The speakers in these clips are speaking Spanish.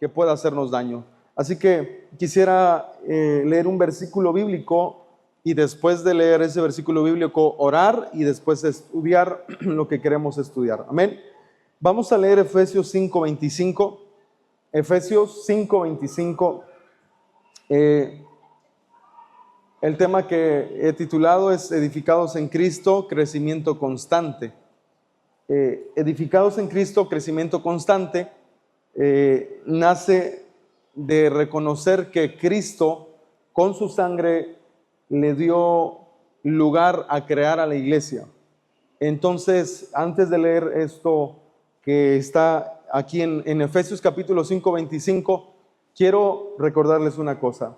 que pueda hacernos daño. Así que quisiera leer un versículo bíblico y después de leer ese versículo bíblico orar y después estudiar lo que queremos estudiar. Amén. Vamos a leer Efesios 5:25. Efesios 5:25. El tema que he titulado es Edificados en Cristo, crecimiento constante. Edificados en Cristo, crecimiento constante, nace de reconocer que Cristo con su sangre le dio lugar a crear a la iglesia. Entonces, antes de leer esto que está aquí en Efesios capítulo 5:25, quiero recordarles una cosa.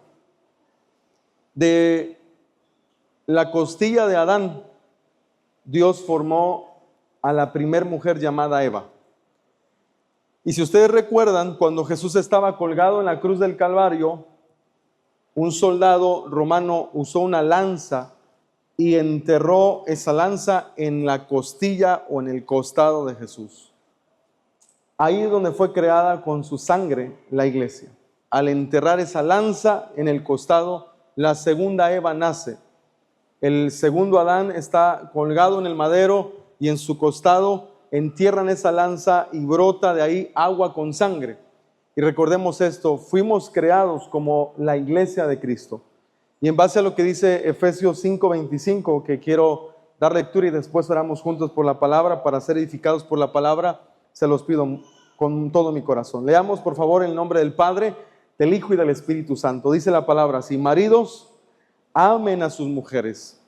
De la costilla de Adán, Dios formó a la primer mujer llamada Eva. Y si ustedes recuerdan, cuando Jesús estaba colgado en la cruz del Calvario, un soldado romano usó una lanza y enterró esa lanza en la costilla o en el costado de Jesús. Ahí es donde fue creada con su sangre la iglesia. Al enterrar esa lanza en el costado, la segunda Eva nace. El segundo Adán está colgado en el madero y en su costado entierran esa lanza y brota de ahí agua con sangre. Y recordemos esto, fuimos creados como la iglesia de Cristo. Y en base a lo que dice Efesios 5:25, que quiero dar lectura y después oramos juntos por la palabra, para ser edificados por la palabra, se los pido con todo mi corazón. Leamos por favor en el nombre del Padre, del Hijo y del Espíritu Santo. Dice la palabra así: maridos, amen a sus mujeres,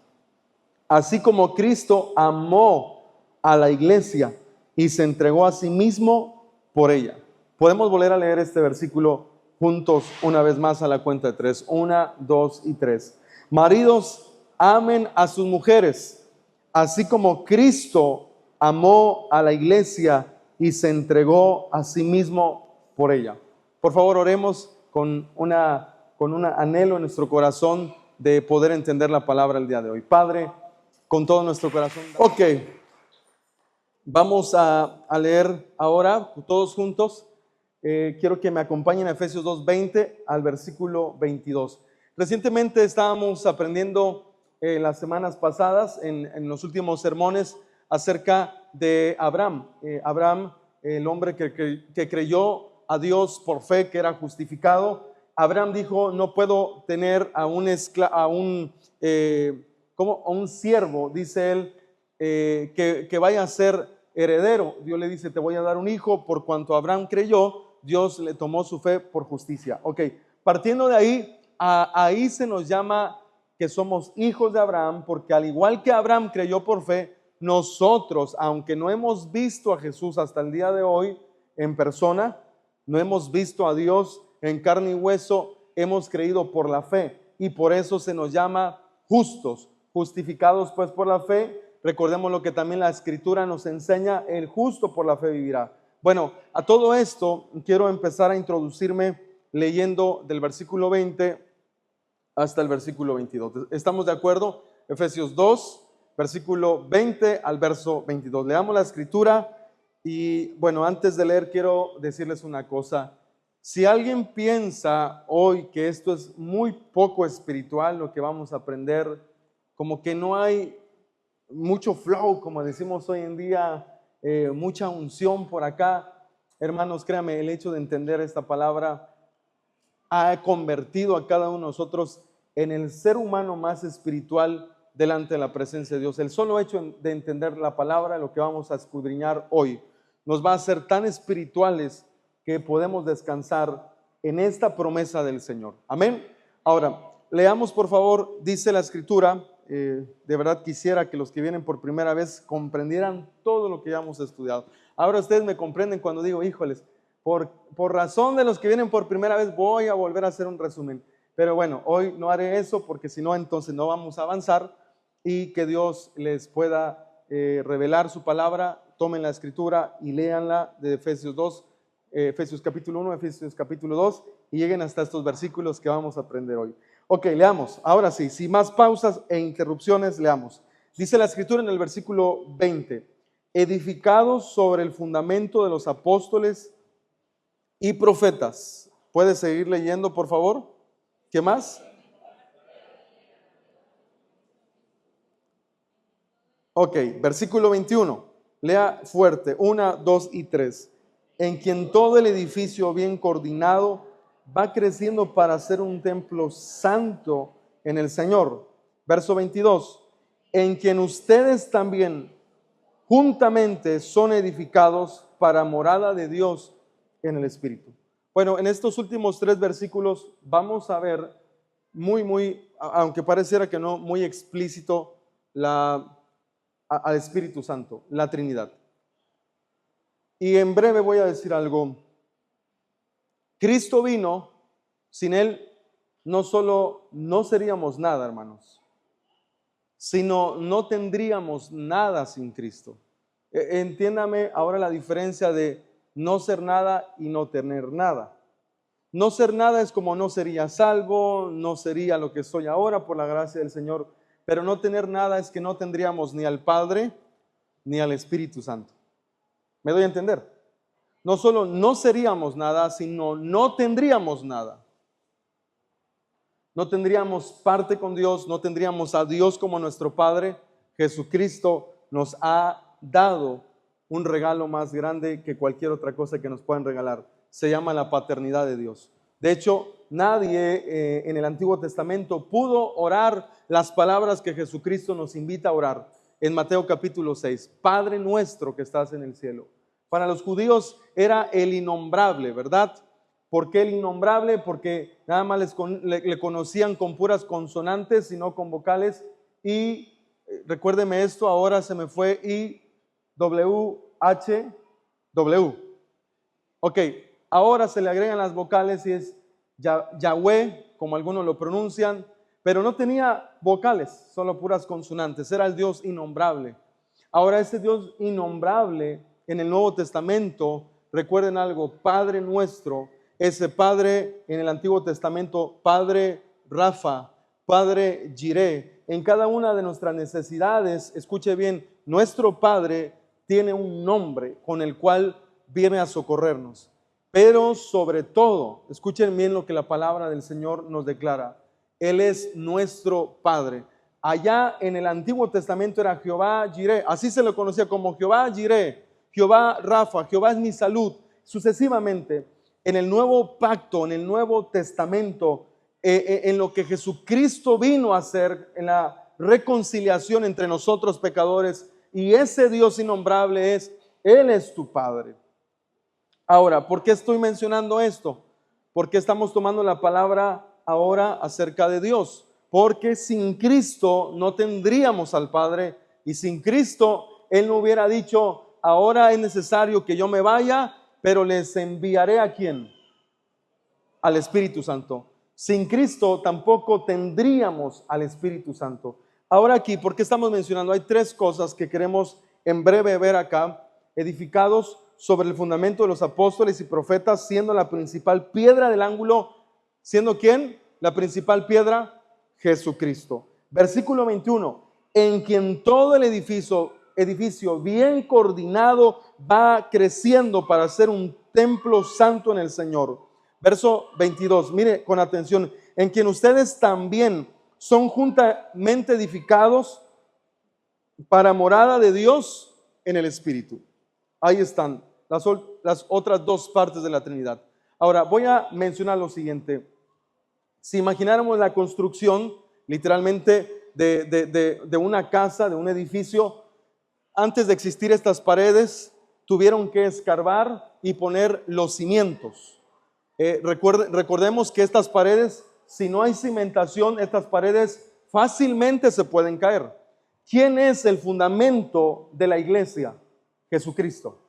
así como Cristo amó a la iglesia y se entregó a sí mismo por ella. Podemos volver a leer este versículo juntos una vez más a la cuenta de 3. 1, 2 y 3. Maridos, amen a sus mujeres, así como Cristo amó a la iglesia y se entregó a sí mismo por ella. Por favor, oremos con un anhelo en nuestro corazón de poder entender la palabra el día de hoy. Padre, con todo nuestro corazón. Ok, vamos a leer ahora todos juntos. Quiero que me acompañen a Efesios 2:20 al versículo 22. Recientemente estábamos aprendiendo las semanas pasadas en los últimos sermones acerca de Abraham. Abraham, el hombre que creyó a Dios por fe, que era justificado. Abraham dijo: no puedo tener a un siervo, dice él, que vaya a ser heredero. Dios le dice: te voy a dar un hijo. Por cuanto Abraham creyó, Dios le tomó su fe por justicia. Ok, partiendo de ahí, ahí se nos llama que somos hijos de Abraham, porque al igual que Abraham creyó por fe, nosotros, aunque no hemos visto a Jesús hasta el día de hoy en persona, no hemos visto a Dios en carne y hueso, hemos creído por la fe, y por eso se nos llama justos, justificados pues por la fe. Recordemos lo que también la Escritura nos enseña: el justo por la fe vivirá. Bueno, a todo esto quiero empezar a introducirme leyendo del versículo 20 hasta el versículo 22. ¿Estamos de acuerdo? Efesios 2, versículo 20 al verso 22. Leamos la Escritura y bueno, antes de leer quiero decirles una cosa. Si alguien piensa hoy que esto es muy poco espiritual, lo que vamos a aprender, como que no hay mucho flow, como decimos hoy en día, mucha unción por acá, hermanos, créanme, el hecho de entender esta palabra ha convertido a cada uno de nosotros en el ser humano más espiritual delante de la presencia de Dios. El solo hecho de entender la palabra, lo que vamos a escudriñar hoy, nos va a hacer tan espirituales que podemos descansar en esta promesa del Señor. Amén. Ahora, leamos por favor, dice la Escritura. De verdad quisiera que los que vienen por primera vez comprendieran todo lo que ya hemos estudiado. Ahora ustedes me comprenden cuando digo: híjoles, por razón de los que vienen por primera vez voy a volver a hacer un resumen. Pero bueno, hoy no haré eso, porque si no, entonces no vamos a avanzar. Y que Dios les pueda revelar su palabra. Tomen la Escritura y léanla de Efesios 2, Efesios capítulo 1, Efesios capítulo 2, y lleguen hasta estos versículos que vamos a aprender hoy. Ok, leamos. Ahora sí, sin más pausas e interrupciones, leamos. Dice la Escritura en el versículo 20: edificados sobre el fundamento de los apóstoles y profetas. ¿Puedes seguir leyendo, por favor? ¿Qué más? Ok, versículo 21. Lea fuerte. 1, 2 y 3. En quien todo el edificio bien coordinado va creciendo para ser un templo santo en el Señor. Verso 22. En quien ustedes también juntamente son edificados para morada de Dios en el Espíritu. Bueno, en estos últimos 3 versículos vamos a ver aunque pareciera que no, muy explícito al Espíritu Santo, la Trinidad. Y en breve voy a decir algo. Cristo vino, sin Él no solo no seríamos nada, hermanos, sino no tendríamos nada sin Cristo. Entiéndame ahora la diferencia de no ser nada y no tener nada. No ser nada es como no sería salvo, no sería lo que soy ahora por la gracia del Señor, pero no tener nada es que no tendríamos ni al Padre ni al Espíritu Santo. ¿Me doy a entender? No solo no seríamos nada, sino no tendríamos nada. No tendríamos parte con Dios, no tendríamos a Dios como nuestro Padre. Jesucristo nos ha dado un regalo más grande que cualquier otra cosa que nos puedan regalar. Se llama la paternidad de Dios. De hecho, nadie en el Antiguo Testamento pudo orar las palabras que Jesucristo nos invita a orar en Mateo capítulo 6. Padre nuestro que estás en el cielo. Para los judíos era el innombrable, ¿verdad? ¿Por qué el innombrable? Porque nada más le conocían con puras consonantes y no con vocales. Y recuérdeme esto, ahora se me fue I-W-H-W. Ok, ahora se le agregan las vocales y es Yahweh, como algunos lo pronuncian, pero no tenía vocales, solo puras consonantes. Era el Dios innombrable. Ahora ese Dios innombrable en el Nuevo Testamento, recuerden algo, Padre nuestro, ese Padre en el Antiguo Testamento, Padre Rafa, Padre Jireh, en cada una de nuestras necesidades, escuche bien, nuestro Padre tiene un nombre con el cual viene a socorrernos. Pero sobre todo, escuchen bien lo que la palabra del Señor nos declara. Él es nuestro Padre. Allá en el Antiguo Testamento era Jehová Jireh, así se lo conocía como Jehová Jireh, Jehová Rafa, Jehová es mi salud. Sucesivamente, en el Nuevo Pacto, en el Nuevo Testamento, en lo que Jesucristo vino a hacer, en la reconciliación entre nosotros pecadores, y ese Dios innombrable Él es tu Padre. Ahora, ¿por qué estoy mencionando esto? Porque estamos tomando la palabra ahora acerca de Dios. Porque sin Cristo no tendríamos al Padre, y sin Cristo Él no hubiera dicho, ahora es necesario que yo me vaya, pero les enviaré ¿a quién? Al Espíritu Santo. Sin Cristo tampoco tendríamos al Espíritu Santo. Ahora aquí, ¿por qué estamos mencionando? Hay 3 cosas que queremos en breve ver acá, edificados sobre el fundamento de los apóstoles y profetas, siendo la principal piedra del ángulo, ¿siendo quién? La principal piedra, Jesucristo. Versículo 21, en quien todo el edificio bien coordinado va creciendo para ser un templo santo en el Señor. Verso 22, mire con atención, en quien ustedes también son juntamente edificados para morada de Dios en el Espíritu. Ahí están las otras 2 partes de la Trinidad. Ahora voy a mencionar lo siguiente. Si imagináramos la construcción literalmente de una casa, de un edificio, antes de existir estas paredes, tuvieron que escarbar y poner los cimientos. Recordemos que estas paredes, si no hay cimentación, estas paredes fácilmente se pueden caer. ¿Quién es el fundamento de la iglesia? Jesucristo.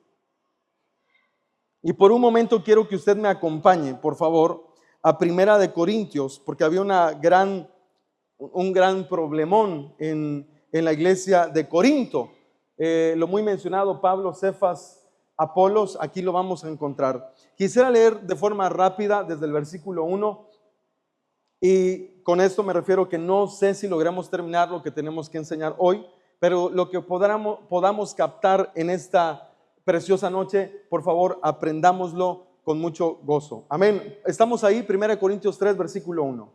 Y por un momento quiero que usted me acompañe, por favor, a Primera de Corintios, porque había un gran problemón en la iglesia de Corinto. Lo muy mencionado, Pablo, Cefas, Apolos, aquí lo vamos a encontrar. Quisiera leer de forma rápida desde el versículo 1, y con esto me refiero que no sé si logramos terminar lo que tenemos que enseñar hoy, pero lo que podamos captar en esta preciosa noche, por favor, aprendámoslo con mucho gozo. Amén. Estamos ahí, 1 Corintios 3, versículo 1.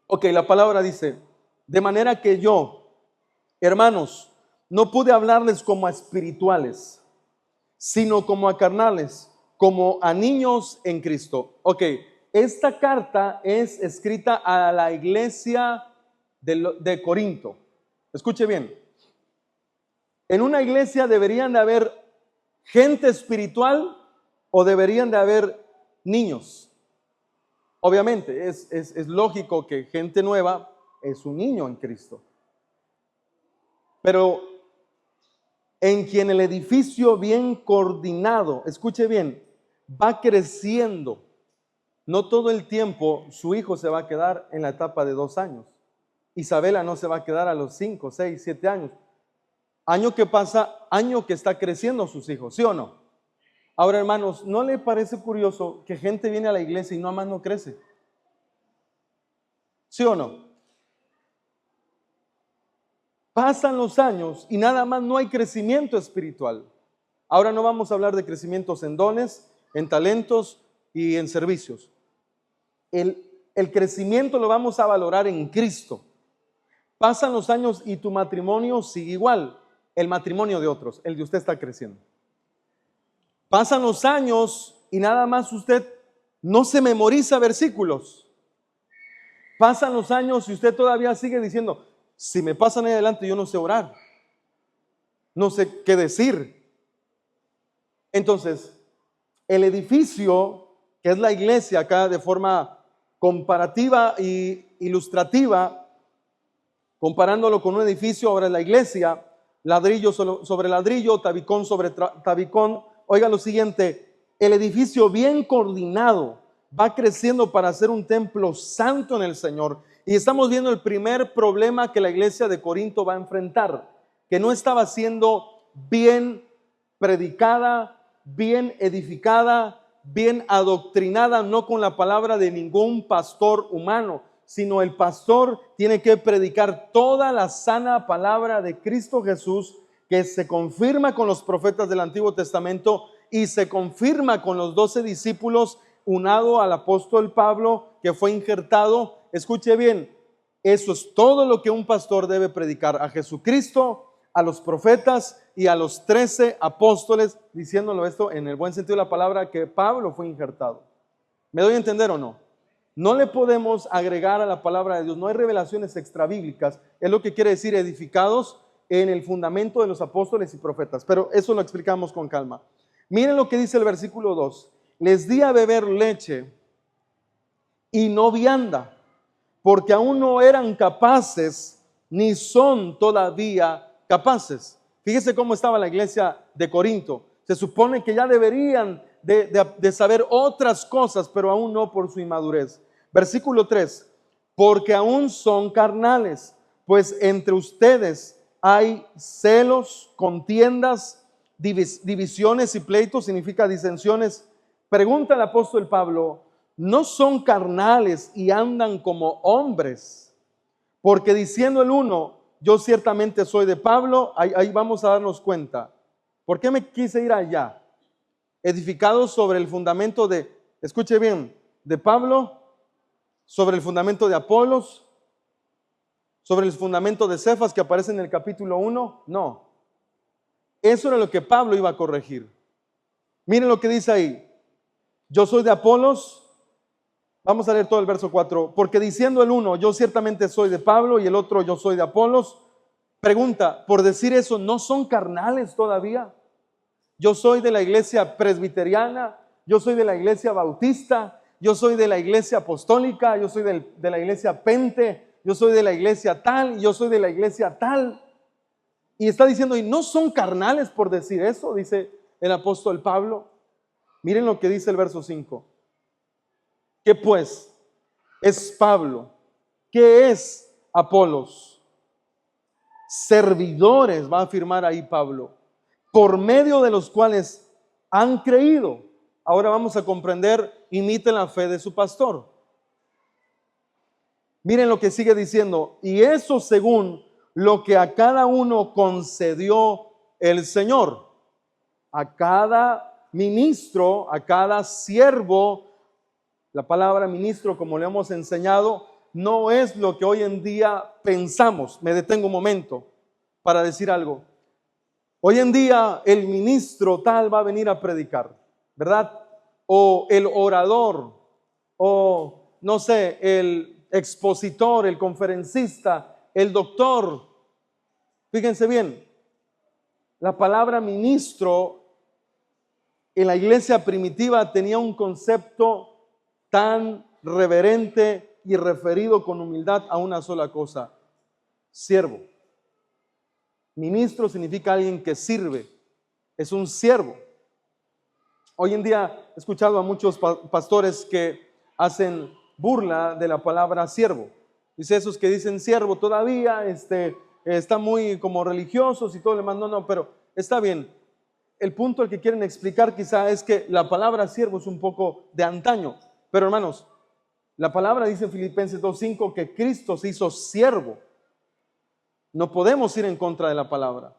Ok, la palabra dice, de manera que yo, hermanos, no pude hablarles como a espirituales, sino como a carnales, como a niños en Cristo. Ok, esta carta es escrita a la iglesia de Corinto. Escuche bien. En una iglesia deberían de haber gente espiritual o deberían de haber niños. Obviamente, es lógico que gente nueva es un niño en Cristo. Pero en quien el edificio bien coordinado, escuche bien, va creciendo. No todo el tiempo su hijo se va a quedar en la etapa de 2 años. Isabela no se va a quedar a los 5, 6, 7 años. Año que pasa, año que está creciendo sus hijos, ¿sí o no? Ahora, hermanos, ¿no le parece curioso que gente viene a la iglesia y no más no crece? ¿Sí o no? Pasan los años y nada más no hay crecimiento espiritual. Ahora no vamos a hablar de crecimientos en dones, en talentos y en servicios. El crecimiento lo vamos a valorar en Cristo. Pasan los años y tu matrimonio sigue igual. El matrimonio de otros, el de usted está creciendo. Pasan los años y nada más usted no se memoriza versículos. Pasan los años y usted todavía sigue diciendo, si me pasan ahí adelante yo no sé orar, no sé qué decir. Entonces, el edificio, que es la iglesia acá de forma comparativa e ilustrativa, comparándolo con un edificio, ahora es la iglesia, ladrillo sobre ladrillo, tabicón sobre tabicón. Oiga lo siguiente, el edificio bien coordinado va creciendo para ser un templo santo en el Señor. Y estamos viendo el primer problema que la iglesia de Corinto va a enfrentar, que no estaba siendo bien predicada, bien edificada, bien adoctrinada, no con la palabra de ningún pastor humano, sino el pastor tiene que predicar toda la sana palabra de Cristo Jesús, que se confirma con los profetas del Antiguo Testamento y se confirma con los 12 discípulos, unado al apóstol Pablo, que fue injertado. Escuche bien, eso es todo lo que un pastor debe predicar: a Jesucristo, a los profetas y a los 13 apóstoles, diciéndolo esto en el buen sentido de la palabra, que Pablo fue injertado. ¿Me doy a entender o no? No le podemos agregar a la palabra de Dios, no hay revelaciones extrabíblicas, es lo que quiere decir edificados en el fundamento de los apóstoles y profetas, pero eso lo explicamos con calma. Miren lo que dice el versículo 2, les di a beber leche y no vianda, porque aún no eran capaces, ni son todavía capaces. Fíjese cómo estaba la iglesia de Corinto. Se supone que ya deberían de saber otras cosas, pero aún no por su inmadurez. Versículo 3, porque aún son carnales, pues entre ustedes hay celos, contiendas, divisiones y pleitos, significa disensiones. Pregunta el apóstol Pablo, ¿no son carnales y andan como hombres? Porque diciendo el uno, yo ciertamente soy de Pablo, ahí vamos a darnos cuenta. ¿Por qué me quise ir allá? Edificados sobre el fundamento de, escuche bien, de Pablo, sobre el fundamento de Apolos, sobre el fundamento de Cefas que aparece en el capítulo 1, no. Eso era lo que Pablo iba a corregir. Miren lo que dice ahí, yo soy de Apolos. Vamos a leer todo el verso 4. Porque diciendo el uno, yo ciertamente soy de Pablo, y el otro, yo soy de Apolos. Pregunta, por decir eso, ¿no son carnales todavía? Yo soy de la iglesia presbiteriana, yo soy de la iglesia bautista, yo soy de la iglesia apostólica, yo soy de la iglesia pente, yo soy de la iglesia tal, yo soy de la iglesia tal. Y está diciendo, ¿y no son carnales por decir eso? Dice el apóstol Pablo. Miren lo que dice el verso 5. ¿Qué pues es Pablo? ¿Qué es Apolos? Servidores, va a afirmar ahí Pablo, por medio de los cuales han creído. Ahora vamos a comprender, imiten la fe de su pastor. Miren lo que sigue diciendo, y eso según lo que a cada uno concedió el Señor. a cada ministro, a cada siervo. La palabra ministro, como le hemos enseñado, no es lo que hoy en día pensamos. Me detengo un momento para decir algo. Hoy en día el ministro tal va a venir a predicar, ¿verdad? O el orador, o no sé, el expositor, el conferencista, el doctor. Fíjense bien, la palabra ministro en la iglesia primitiva tenía un concepto tan reverente y referido con humildad a una sola cosa: siervo. Ministro significa alguien que sirve, es un siervo. Hoy en día he escuchado a muchos pastores que hacen burla de la palabra siervo. Dice, esos que dicen siervo todavía están muy como religiosos y todo lo demás. No, pero está bien. El punto al que quieren explicar quizá es que la palabra siervo es un poco de antaño. Pero hermanos, la palabra dice en Filipenses 2:5 que Cristo se hizo siervo. No podemos ir en contra de la palabra.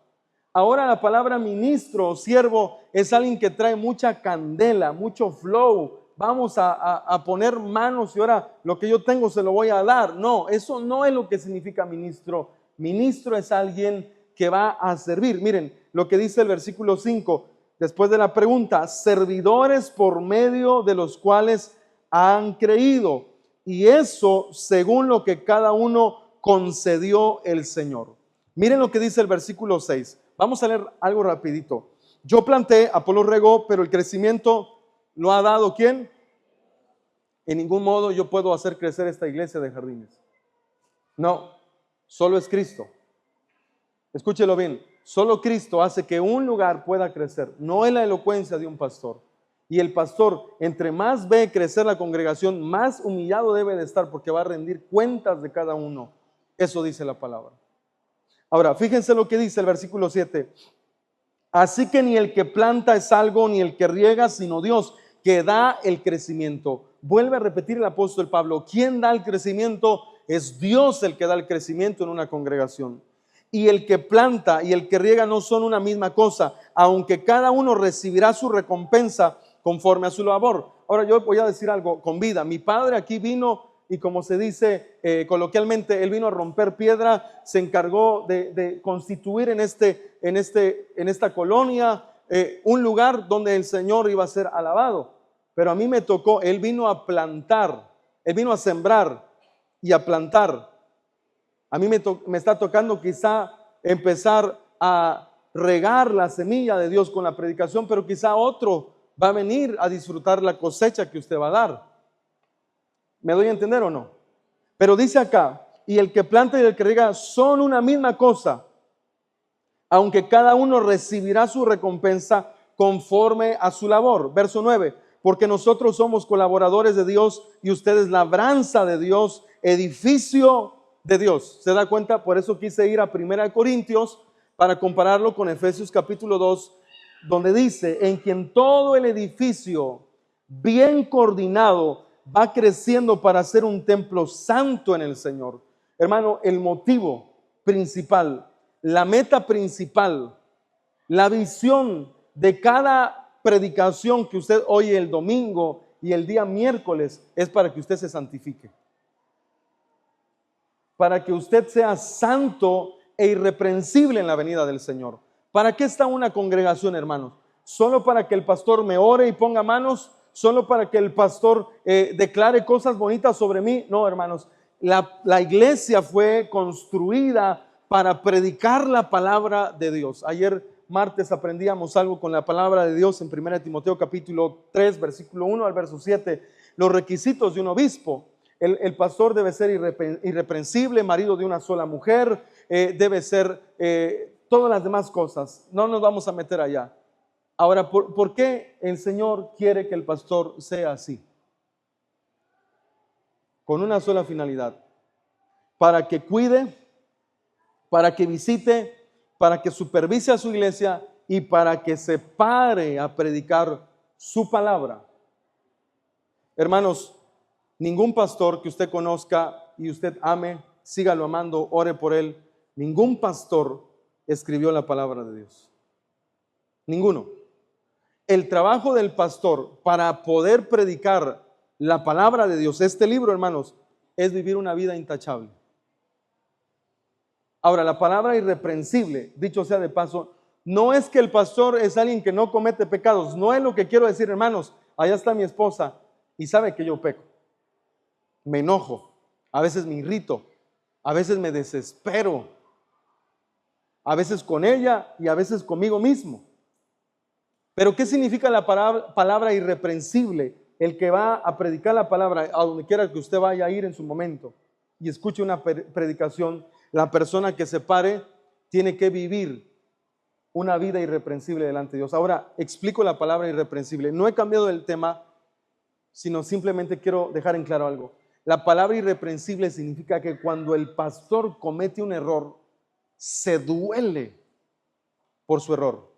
Ahora la palabra ministro o siervo es alguien que trae mucha candela, mucho flow. Vamos a poner manos y ahora lo que yo tengo se lo voy a dar. No, eso no es lo que significa ministro. Ministro es alguien que va a servir. Miren lo que dice el versículo 5, después de la pregunta: servidores por medio de los cuales han creído, y eso según lo que cada uno concedió el Señor. Miren lo que dice el versículo 6. Vamos a leer algo rapidito. Yo planté, Apolo regó, pero el crecimiento lo ha dado ¿quién? En ningún modo yo puedo hacer crecer esta iglesia de Jardines. No, solo es Cristo. Escúchelo bien, solo Cristo hace que un lugar pueda crecer. No es la elocuencia de un pastor. Y el pastor, entre más ve crecer la congregación, más humillado debe de estar, porque va a rendir cuentas de cada uno. Eso dice la palabra. Ahora, fíjense lo que dice el versículo 7. Así que ni el que planta es algo, ni el que riega, sino Dios, que da el crecimiento. Vuelve a repetir el apóstol Pablo: ¿quién da el crecimiento? Es Dios el que da el crecimiento en una congregación. Y el que planta y el que riega no son una misma cosa, aunque cada uno recibirá su recompensa conforme a su labor. Ahora yo voy a decir algo con vida. Mi padre aquí vino y, como se dice coloquialmente, él vino a romper piedra, se encargó de constituir en esta colonia un lugar donde el Señor iba a ser alabado. Pero a mí me tocó, él vino a plantar, él vino a sembrar y a plantar. A mí me está tocando quizá empezar a regar la semilla de Dios con la predicación, pero quizá otro va a venir a disfrutar la cosecha que usted va a dar. ¿Me doy a entender o no? Pero dice acá: y el que planta y el que riega son una misma cosa, aunque cada uno recibirá su recompensa conforme a su labor. Verso 9: porque nosotros somos colaboradores de Dios y ustedes labranza de Dios, edificio de Dios. ¿Se da cuenta? Por eso quise ir a 1 Corintios para compararlo con Efesios capítulo 2, donde dice: en quien todo el edificio bien coordinado va creciendo para ser un templo santo en el Señor. Hermano, el motivo principal, la meta principal, la visión de cada predicación que usted oye el domingo y el día miércoles es para que usted se santifique, para que usted sea santo e irreprensible en la venida del Señor. ¿Para qué está una congregación, hermanos? ¿Solo para que el pastor me ore y ponga manos? ¿Solo para que el pastor declare cosas bonitas sobre mí? No, hermanos. La iglesia fue construida para predicar la palabra de Dios. Ayer martes aprendíamos algo con la palabra de Dios en 1 Timoteo capítulo 3, versículo 1 al verso 7. Los requisitos de un obispo. El pastor debe ser irreprensible, marido de una sola mujer, debe ser todas las demás cosas. No nos vamos a meter allá. Ahora, ¿por qué el Señor quiere que el pastor sea así? Con una sola finalidad: para que cuide, para que visite, para que supervise a su iglesia y para que se pare a predicar su palabra. Hermanos, ningún pastor que usted conozca y usted ame, sígalo amando, ore por él. Ningún pastor escribió la palabra de Dios. Ninguno. el trabajo del pastor para poder predicar la palabra de Dios, este libro, hermanos, es vivir una vida intachable. Ahora, la palabra irreprensible, dicho sea de paso, no es que el pastor es alguien que no comete pecados. No es lo que quiero decir, hermanos. Allá está mi esposa y sabe que yo peco. Me enojo, a veces me irrito, a veces me desespero, a veces con ella y a veces conmigo mismo. Pero ¿qué significa la palabra irreprensible? El que va a predicar la palabra a donde quiera que usted vaya a ir en su momento y escuche una predicación, la persona que se pare tiene que vivir una vida irreprensible delante de Dios. Ahora explico la palabra irreprensible. No he cambiado el tema, sino simplemente quiero dejar en claro algo. La palabra irreprensible significa que cuando el pastor comete un error, se duele por su error.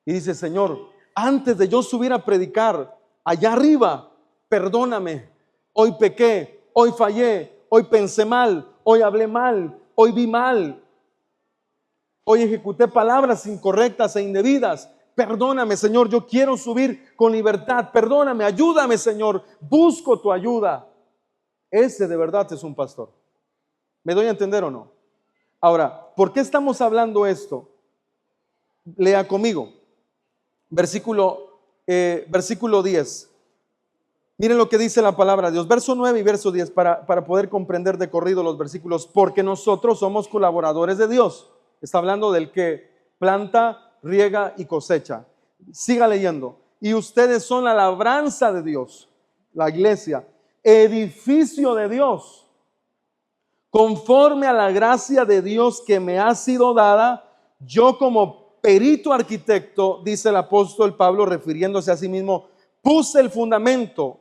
Y dice, Señor, antes de yo subir a predicar allá arriba, perdóname. Hoy pequé, hoy fallé, hoy pensé mal, hoy hablé mal, hoy vi mal. Hoy ejecuté palabras incorrectas e indebidas. Perdóname, Señor, yo quiero subir con libertad. Perdóname, ayúdame, Señor. Busco tu ayuda. Ese de verdad es un pastor. ¿Me doy a entender o no? Ahora, ¿por qué estamos hablando esto? Lea conmigo. Versículo 10. Miren lo que dice la palabra de Dios. Verso 9 y verso 10 para poder comprender de corrido los versículos. Porque nosotros somos colaboradores de Dios. Está hablando del que planta, riega y cosecha. Siga leyendo. Y ustedes son la labranza de Dios, la iglesia, edificio de Dios, conforme a la gracia de Dios que me ha sido dada. Yo como perito arquitecto, dice el apóstol Pablo refiriéndose a sí mismo, puse el fundamento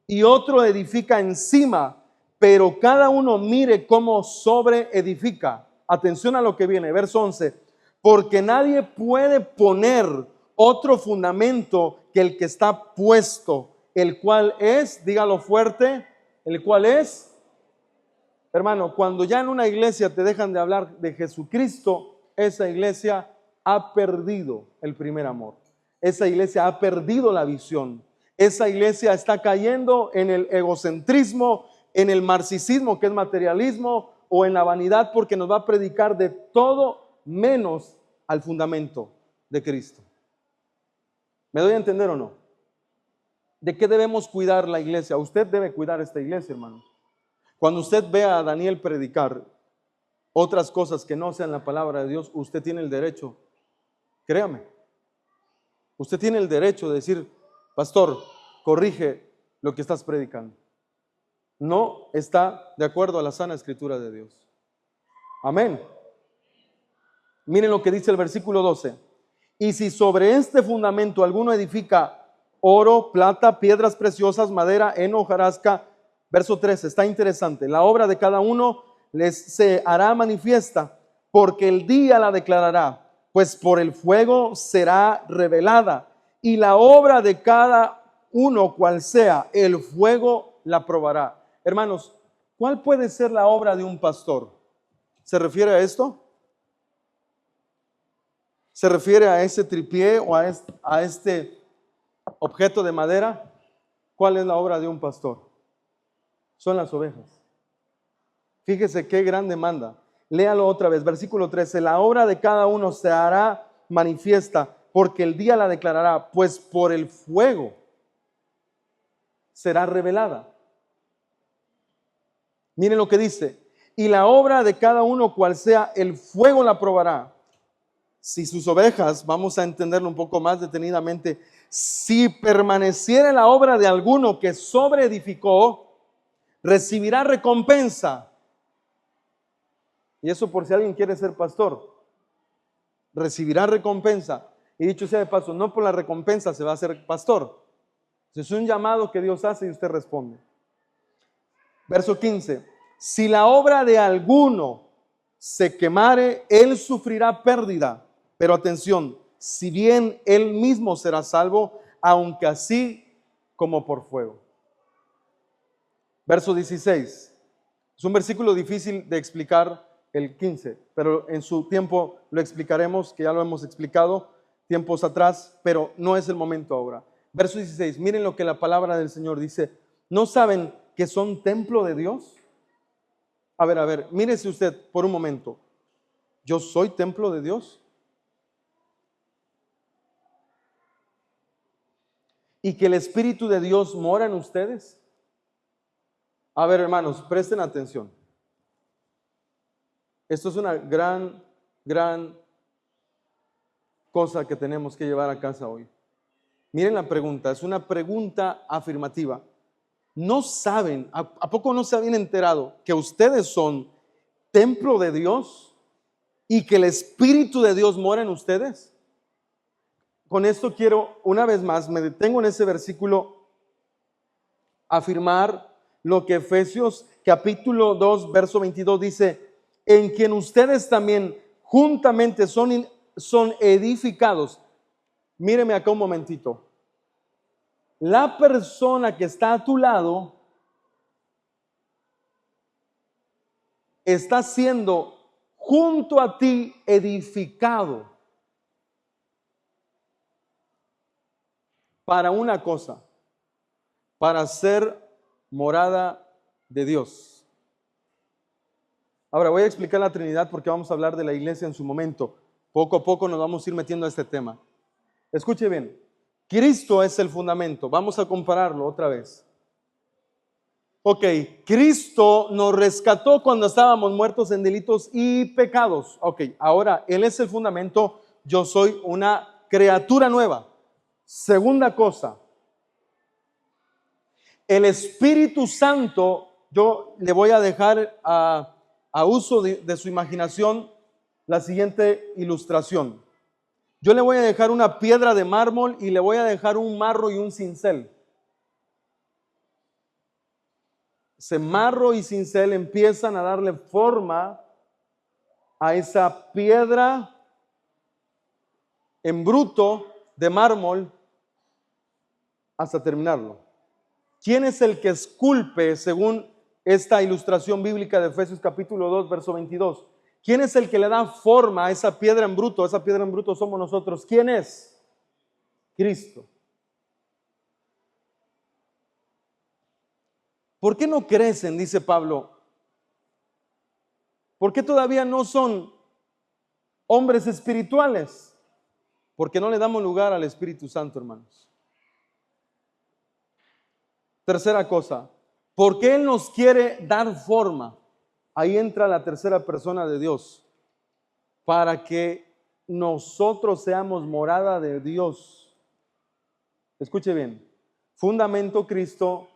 y otro edifica encima, pero cada uno mire cómo sobre edifica. Atención a lo que viene, verso 11. Porque nadie puede poner otro fundamento que el que está puesto, el cual es, dígalo fuerte, el cual es, hermano, cuando ya en una iglesia te dejan de hablar de Jesucristo, esa iglesia ha perdido el primer amor. Esa iglesia ha perdido la visión. Esa iglesia está cayendo en el egocentrismo, en el marxismo, que es materialismo, o en la vanidad, porque nos va a predicar de todo menos al fundamento de Cristo. ¿Me doy a entender o no? ¿De qué debemos cuidar la iglesia? Usted debe cuidar esta iglesia, hermano. Cuando usted vea a Daniel predicar otras cosas que no sean la palabra de Dios, usted tiene el derecho, créame, usted tiene el derecho de decir, pastor, corrige lo que estás predicando. No está de acuerdo a la sana escritura de Dios. Amén. Miren lo que dice el versículo 12. Y si sobre este fundamento alguno edifica oro, plata, piedras preciosas, madera, heno, hojarasca. Verso 13, está interesante. La obra de cada uno les se hará manifiesta, porque el día la declarará, pues por el fuego será revelada. Y la obra de cada uno, cual sea, el fuego la probará. Hermanos, ¿cuál puede ser la obra de un pastor? ¿Se refiere a esto? ¿Se refiere a ese tripié o a este objeto de madera? ¿Cuál es la obra de un pastor? Son las ovejas. Fíjese qué gran demanda. Léalo otra vez, versículo 13. La obra de cada uno se hará manifiesta, porque el día la declarará, pues por el fuego será revelada. Miren lo que dice. Y la obra de cada uno, cual sea, el fuego la probará. Si sus ovejas, vamos a entenderlo un poco más detenidamente, si permaneciera la obra de alguno que sobreedificó, recibirá recompensa. Y eso por si alguien quiere ser pastor, recibirá recompensa. Y dicho sea de paso, no por la recompensa se va a ser pastor. Es un llamado que Dios hace y usted responde. Verso 15. Si la obra de alguno se quemare, él sufrirá pérdida. Pero atención, si bien él mismo será salvo, aunque así como por fuego. Verso 16. Es un versículo difícil de explicar, el 15, pero en su tiempo lo explicaremos, que ya lo hemos explicado. tiempos atrás, pero no es el momento ahora. Verso 16, miren lo que la palabra del Señor dice. ¿No saben que son templo de Dios? A ver, mírese usted por un momento. ¿Yo soy templo de Dios? ¿Y que el Espíritu de Dios mora en ustedes? A ver, hermanos, presten atención. Esto es una gran cosa que tenemos que llevar a casa hoy. Miren la pregunta, es una pregunta afirmativa. ¿No saben, a poco no se habían enterado que ustedes son templo de Dios y que el Espíritu de Dios mora en ustedes? Con esto quiero, una vez más, me detengo en ese versículo, afirmar lo que Efesios capítulo 2, verso 22 dice, en quien ustedes también juntamente son edificados. Míreme acá un momentito. La persona que está a tu lado está siendo junto a ti edificado para una cosa, para ser morada de Dios. Ahora voy a explicar la Trinidad porque vamos a hablar de la iglesia en su momento. Poco a poco nos vamos a ir metiendo a este tema. Escuche bien, Cristo es el fundamento. Vamos a compararlo otra vez. Ok, Cristo nos rescató cuando estábamos muertos en delitos y pecados. Ok, ahora Él es el fundamento, yo soy una criatura nueva. Segunda cosa, el Espíritu Santo, yo le voy a dejar a uso de su imaginación la siguiente ilustración. Yo le voy a dejar una piedra de mármol y le voy a dejar un marro y un cincel. Ese marro y cincel empiezan a darle forma a esa piedra en bruto de mármol hasta terminarlo. ¿Quién es el que esculpe según esta ilustración bíblica de Efesios capítulo 2, verso 22? ¿Quién es el que le da forma a esa piedra en bruto? Esa piedra en bruto somos nosotros. ¿Quién es? Cristo. ¿Por qué no crecen? Dice Pablo. ¿Por qué todavía no son hombres espirituales? Porque no le damos lugar al Espíritu Santo, hermanos. Tercera cosa, ¿por qué Él nos quiere dar forma? Ahí entra la tercera persona de Dios, para que nosotros seamos morada de Dios. Escuche bien, fundamento Cristo,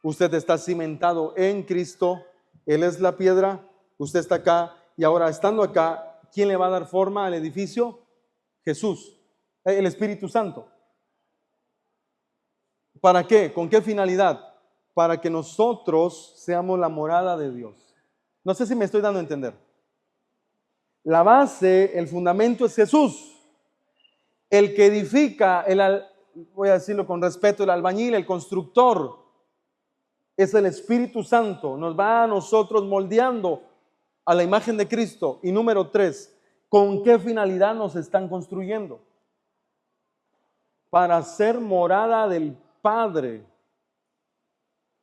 usted está cimentado en Cristo, Él es la piedra, usted está acá y ahora estando acá, ¿quién le va a dar forma al edificio? Jesús, el Espíritu Santo. ¿Para qué? ¿Con qué finalidad? Para que nosotros seamos la morada de Dios. No sé si me estoy dando a entender. La base, el fundamento es Jesús. El que edifica, voy a decirlo con respeto, el albañil, el constructor, es el Espíritu Santo. Nos va a nosotros moldeando a la imagen de Cristo. Y número 3, ¿con qué finalidad nos están construyendo? Para ser morada del Padre.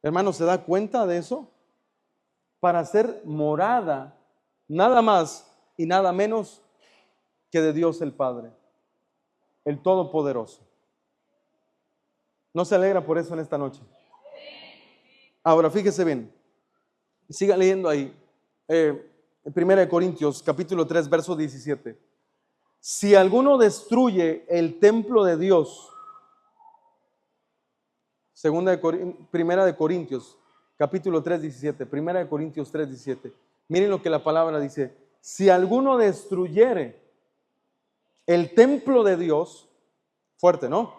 Hermano, ¿se da cuenta de eso? Para ser morada, nada más y nada menos que de Dios el Padre, el Todopoderoso. ¿No se alegra por eso en esta noche? Ahora, fíjese bien. Siga leyendo ahí. 1 Corintios, capítulo 3, verso 17. Si alguno destruye el templo de Dios, Primera de Corintios, capítulo 3, 17. Primera de Corintios 3, 17. Miren lo que la palabra dice. Si alguno destruyere el templo de Dios, fuerte, ¿no?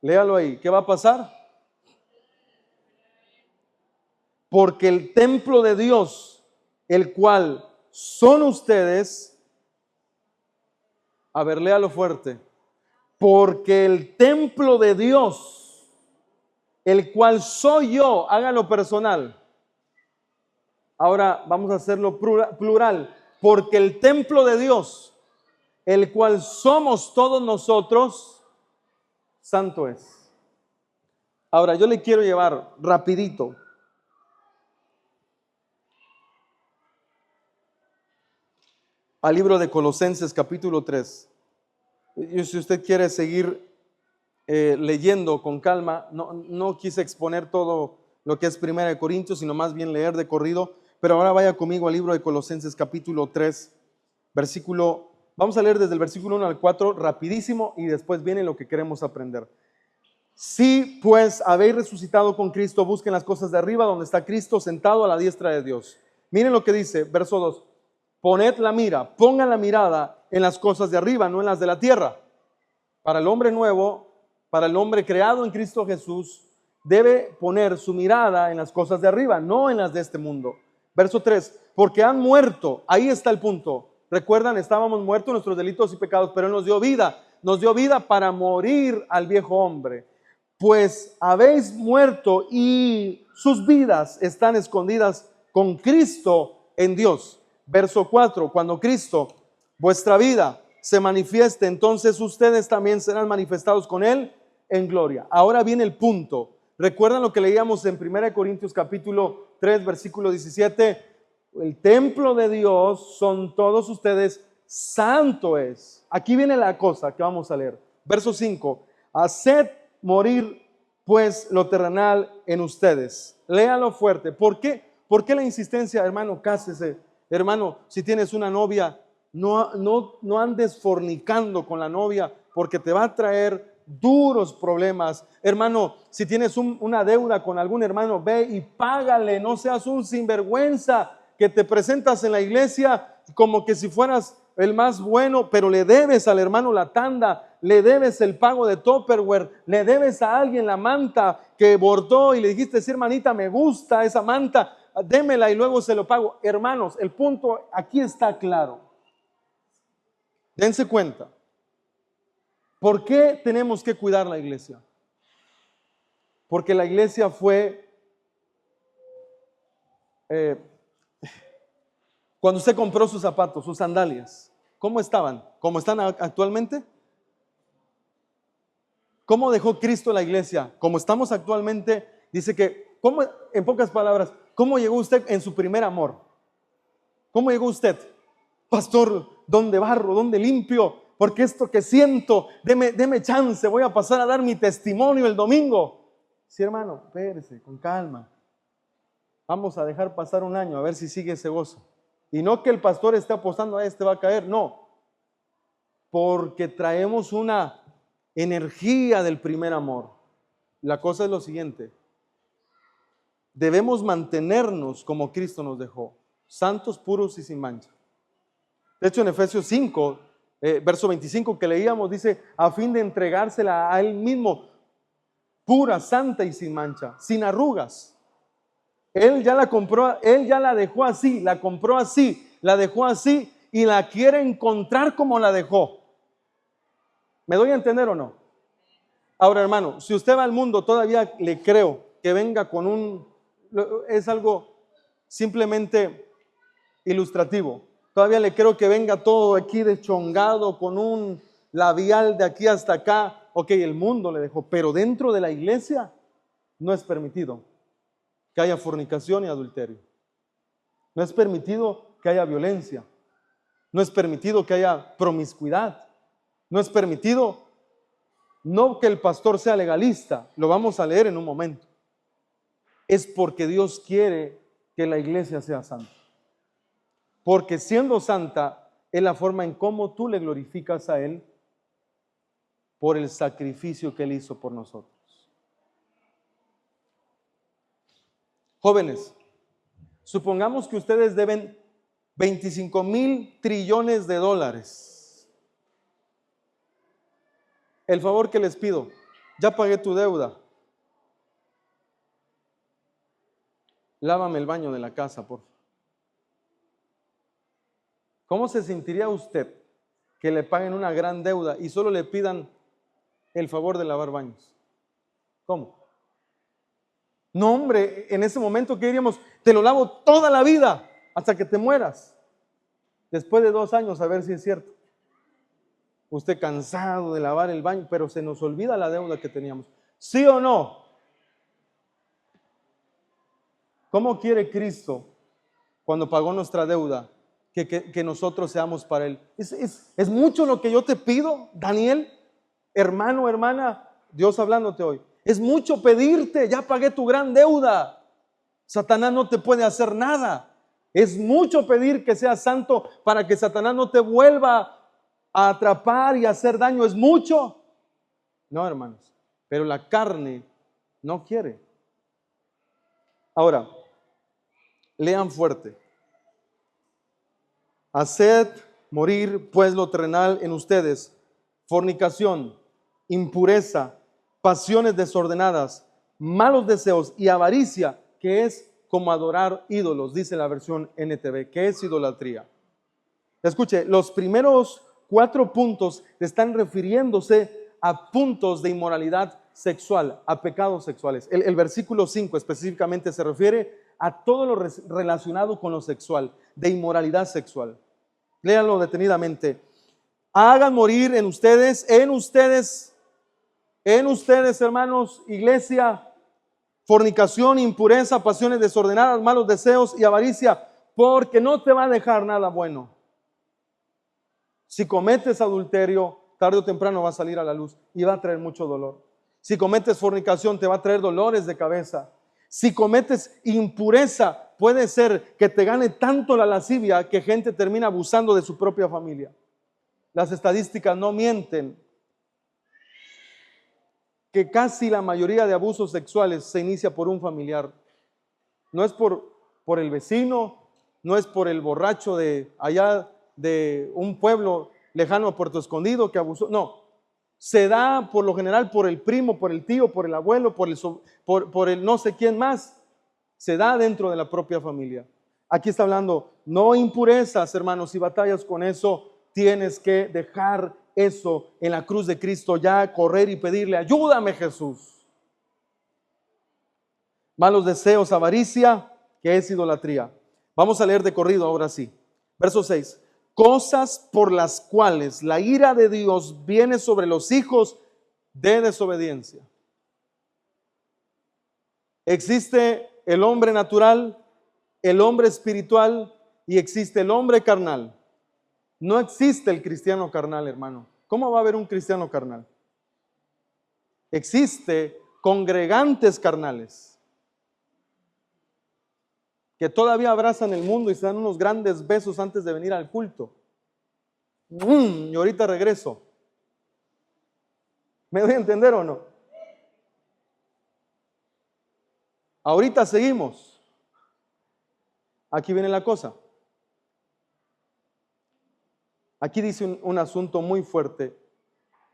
Léalo ahí. ¿Qué va a pasar? Porque el templo de Dios, el cual son ustedes, a ver, léalo fuerte. Porque el templo de Dios, el cual soy yo, hágalo personal. Ahora vamos a hacerlo plural. Porque el templo de Dios, el cual somos todos nosotros, santo es. Ahora yo le quiero llevar rapidito al libro de Colosenses capítulo 3. Y si usted quiere seguir leyendo con calma, no quise exponer todo lo que es Primera de Corintios, sino más bien leer de corrido. Pero ahora vaya conmigo al libro de Colosenses capítulo 3, vamos a leer desde el versículo 1 al 4 rapidísimo y después viene lo que queremos aprender. Si pues habéis resucitado con Cristo, busquen las cosas de arriba donde está Cristo sentado a la diestra de Dios. Miren lo que dice, verso 2. Poned la mira, pongan la mirada en las cosas de arriba, no en las de la tierra. Para el hombre nuevo, para el hombre creado en Cristo Jesús, debe poner su mirada en las cosas de arriba, no en las de este mundo. Verso 3, porque han muerto, ahí está el punto. Recuerdan, estábamos muertos en nuestros delitos y pecados, pero Él nos dio vida para morir al viejo hombre. Pues habéis muerto y sus vidas están escondidas con Cristo en Dios. Verso 4, cuando Cristo, vuestra vida, se manifieste, entonces ustedes también serán manifestados con Él en gloria. Ahora viene el punto. ¿Recuerdan lo que leíamos en 1 Corintios capítulo 3, versículo 17? El templo de Dios son todos ustedes, santo es. Aquí viene la cosa que vamos a leer. Verso 5, haced morir pues lo terrenal en ustedes. Léalo fuerte. ¿Por qué? ¿Por qué la insistencia, hermano? Cásese. Hermano, si tienes una novia, no andes fornicando con la novia porque te va a traer duros problemas. Hermano, si tienes una deuda con algún hermano, ve y págale. No seas un sinvergüenza que te presentas en la iglesia como que si fueras el más bueno, pero le debes al hermano la tanda, le debes el pago de Tupperware, le debes a alguien la manta que bordó y le dijiste, sí, hermanita, me gusta esa manta, démela y luego se lo pago. Hermanos, el punto aquí está claro. Dense cuenta. ¿Por qué tenemos que cuidar la iglesia? Porque la iglesia fue, cuando usted compró sus zapatos, sus sandalias, ¿cómo estaban? ¿Cómo están actualmente? ¿Cómo dejó Cristo la iglesia? Como estamos actualmente, dice que, ¿cómo, en pocas palabras, cómo llegó usted en su primer amor? ¿Cómo llegó usted? Pastor, ¿dónde barro? ¿Dónde limpio? Porque esto que siento, deme chance, voy a pasar a dar mi testimonio el domingo. Sí, hermano, espérese, con calma. Vamos a dejar pasar un año a ver si sigue ese gozo. Y no que el pastor esté apostando a este va a caer, no. Porque traemos una energía del primer amor. La cosa es lo siguiente. Debemos mantenernos como Cristo nos dejó, santos, puros y sin mancha. De hecho, en Efesios 5, verso 25 que leíamos, dice, a fin de entregársela a Él mismo, pura, santa y sin mancha, sin arrugas. Él ya la compró, Él ya la dejó así, la compró así, la dejó así y la quiere encontrar como la dejó. ¿Me doy a entender o no? Ahora, hermano, si usted va al mundo, todavía le creo que venga con es algo simplemente ilustrativo. Todavía le creo que venga todo aquí deschongado con un labial de aquí hasta acá. Ok, el mundo le dejó, pero dentro de la iglesia no es permitido que haya fornicación y adulterio. No es permitido que haya violencia. No es permitido que haya promiscuidad. No es permitido, no que el pastor sea legalista, lo vamos a leer en un momento. Es porque Dios quiere que la iglesia sea santa. Porque siendo santa es la forma en cómo tú le glorificas a Él por el sacrificio que Él hizo por nosotros. Jóvenes, supongamos que ustedes deben 25,000 trillones de dólares. El favor que les pido, ya pagué tu deuda. Lávame el baño de la casa, por favor. ¿Cómo se sentiría usted que le paguen una gran deuda y solo le pidan el favor de lavar baños? ¿Cómo? No, hombre, en ese momento, ¿qué diríamos? Te lo lavo toda la vida hasta que te mueras. Después de 2 años, a ver si es cierto. usted cansado de lavar el baño, pero se nos olvida la deuda que teníamos. ¿Sí o no? ¿Cómo quiere Cristo, cuando pagó nuestra deuda, que nosotros seamos para Él? Es mucho lo que yo te pido, Daniel, hermano, hermana, Dios hablándote hoy. Es mucho pedirte, ya pagué tu gran deuda. Satanás no te puede hacer nada. Es mucho pedir que seas santo para que Satanás no te vuelva a atrapar y a hacer daño. Es mucho. No, hermanos, pero la carne no quiere. Ahora, lean fuerte. Haced morir pues lo terrenal en ustedes: fornicación, impureza, pasiones desordenadas, malos deseos y avaricia, que es como adorar ídolos, dice la versión NTV, que es idolatría. Escuche, los primeros 4 puntos están refiriéndose a puntos de inmoralidad sexual, a pecados sexuales. El versículo 5 específicamente se refiere a todo lo relacionado con lo sexual, de inmoralidad sexual. Léanlo detenidamente. Hagan morir en ustedes, hermanos, iglesia, fornicación, impureza, pasiones desordenadas, malos deseos y avaricia, porque no te va a dejar nada bueno. Si cometes adulterio, tarde o temprano va a salir a la luz y va a traer mucho dolor. Si cometes fornicación, te va a traer dolores de cabeza. Si cometes impureza, puede ser que te gane tanto la lascivia que gente termina abusando de su propia familia. Las estadísticas no mienten, que casi la mayoría de abusos sexuales se inicia por un familiar. No es por el vecino, no es por el borracho de allá de un pueblo lejano a Puerto Escondido que abusó. No, se da por lo general por el primo, por el tío, por el abuelo, por el no sé quién más. Se da dentro de la propia familia. Aquí está hablando, no impurezas, hermanos, si batallas con eso, tienes que dejar eso en la cruz de Cristo, ya correr y pedirle, ayúdame, Jesús. Malos deseos, avaricia, que es idolatría. Vamos a leer de corrido ahora sí. Verso 6. Cosas por las cuales la ira de Dios viene sobre los hijos de desobediencia. Existe el hombre natural, el hombre espiritual y existe el hombre carnal. No existe el cristiano carnal, hermano. ¿Cómo va a haber un cristiano carnal? Existe congregantes carnales que todavía abrazan el mundo y se dan unos grandes besos antes de venir al culto. Y ahorita regreso. ¿Me doy a entender o no? Ahorita seguimos. Aquí viene la cosa. Aquí dice un asunto muy fuerte.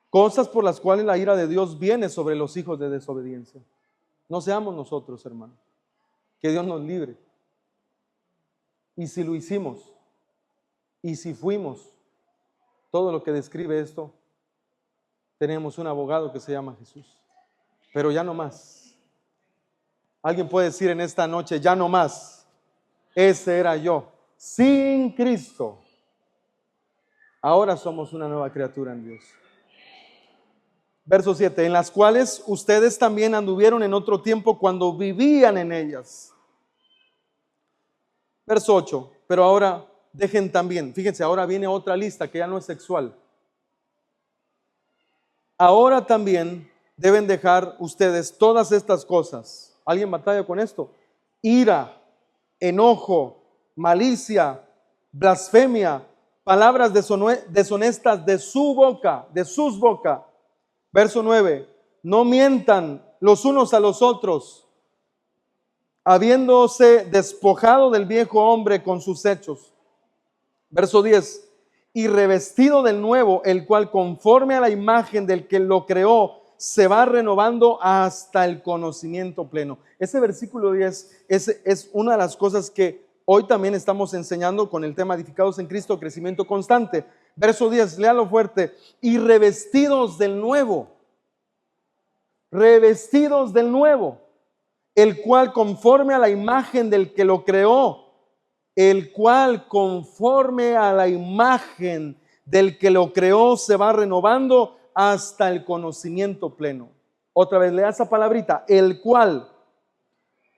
Cosas por las cuales la ira de Dios viene sobre los hijos de desobediencia. No seamos nosotros, hermano. Que Dios nos libre. Y si lo hicimos, y si fuimos, todo lo que describe esto, tenemos un abogado que se llama Jesús. Pero ya no más. Alguien puede decir en esta noche, ya no más. Ese era yo. Sin Cristo. Ahora somos una nueva criatura en Dios. Verso 7, en las cuales ustedes también anduvieron en otro tiempo cuando vivían en ellas. Verso 8, pero ahora dejen también, fíjense, ahora viene otra lista que ya no es sexual. Ahora también deben dejar ustedes todas estas cosas. ¿Alguien batalla con esto? Ira, enojo, malicia, blasfemia, palabras deshonestas de su boca, de sus bocas. Verso 9, no mientan los unos a los otros, habiéndose despojado del viejo hombre con sus hechos. Verso 10, y revestido del nuevo, el cual conforme a la imagen del que lo creó, se va renovando hasta el conocimiento pleno. Ese versículo 10 es una de las cosas que hoy también estamos enseñando con el tema edificados en Cristo, crecimiento constante. Verso 10, léalo fuerte. Y revestidos del nuevo. Revestidos del nuevo. El cual conforme a la imagen del que lo creó. El cual conforme a la imagen del que lo creó se va renovando hasta el conocimiento pleno. Otra vez, lea esa palabrita, el cual,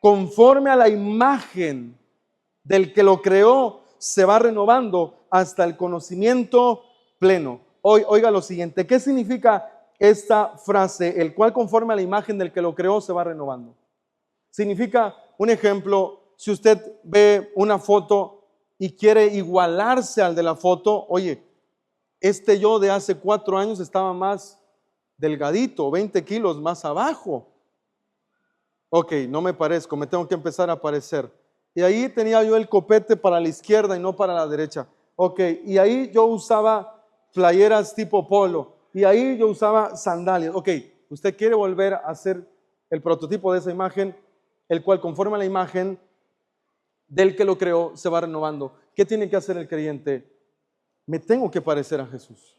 conforme a la imagen del que lo creó, se va renovando hasta el conocimiento pleno. Oiga lo siguiente, ¿qué significa esta frase? El cual, conforme a la imagen del que lo creó, se va renovando. Significa, un ejemplo, si usted ve una foto y quiere igualarse al de la foto, oye, este yo de hace 4 años estaba más delgadito, 20 kilos más abajo. Ok, no me parezco, me tengo que empezar a parecer. Y ahí tenía yo el copete para la izquierda y no para la derecha. Ok, y ahí yo usaba playeras tipo polo. Y ahí yo usaba sandalias. Ok, usted quiere volver a hacer el prototipo de esa imagen, el cual conforme a la imagen del que lo creó se va renovando. ¿Qué tiene que hacer el creyente? Me tengo que parecer a Jesús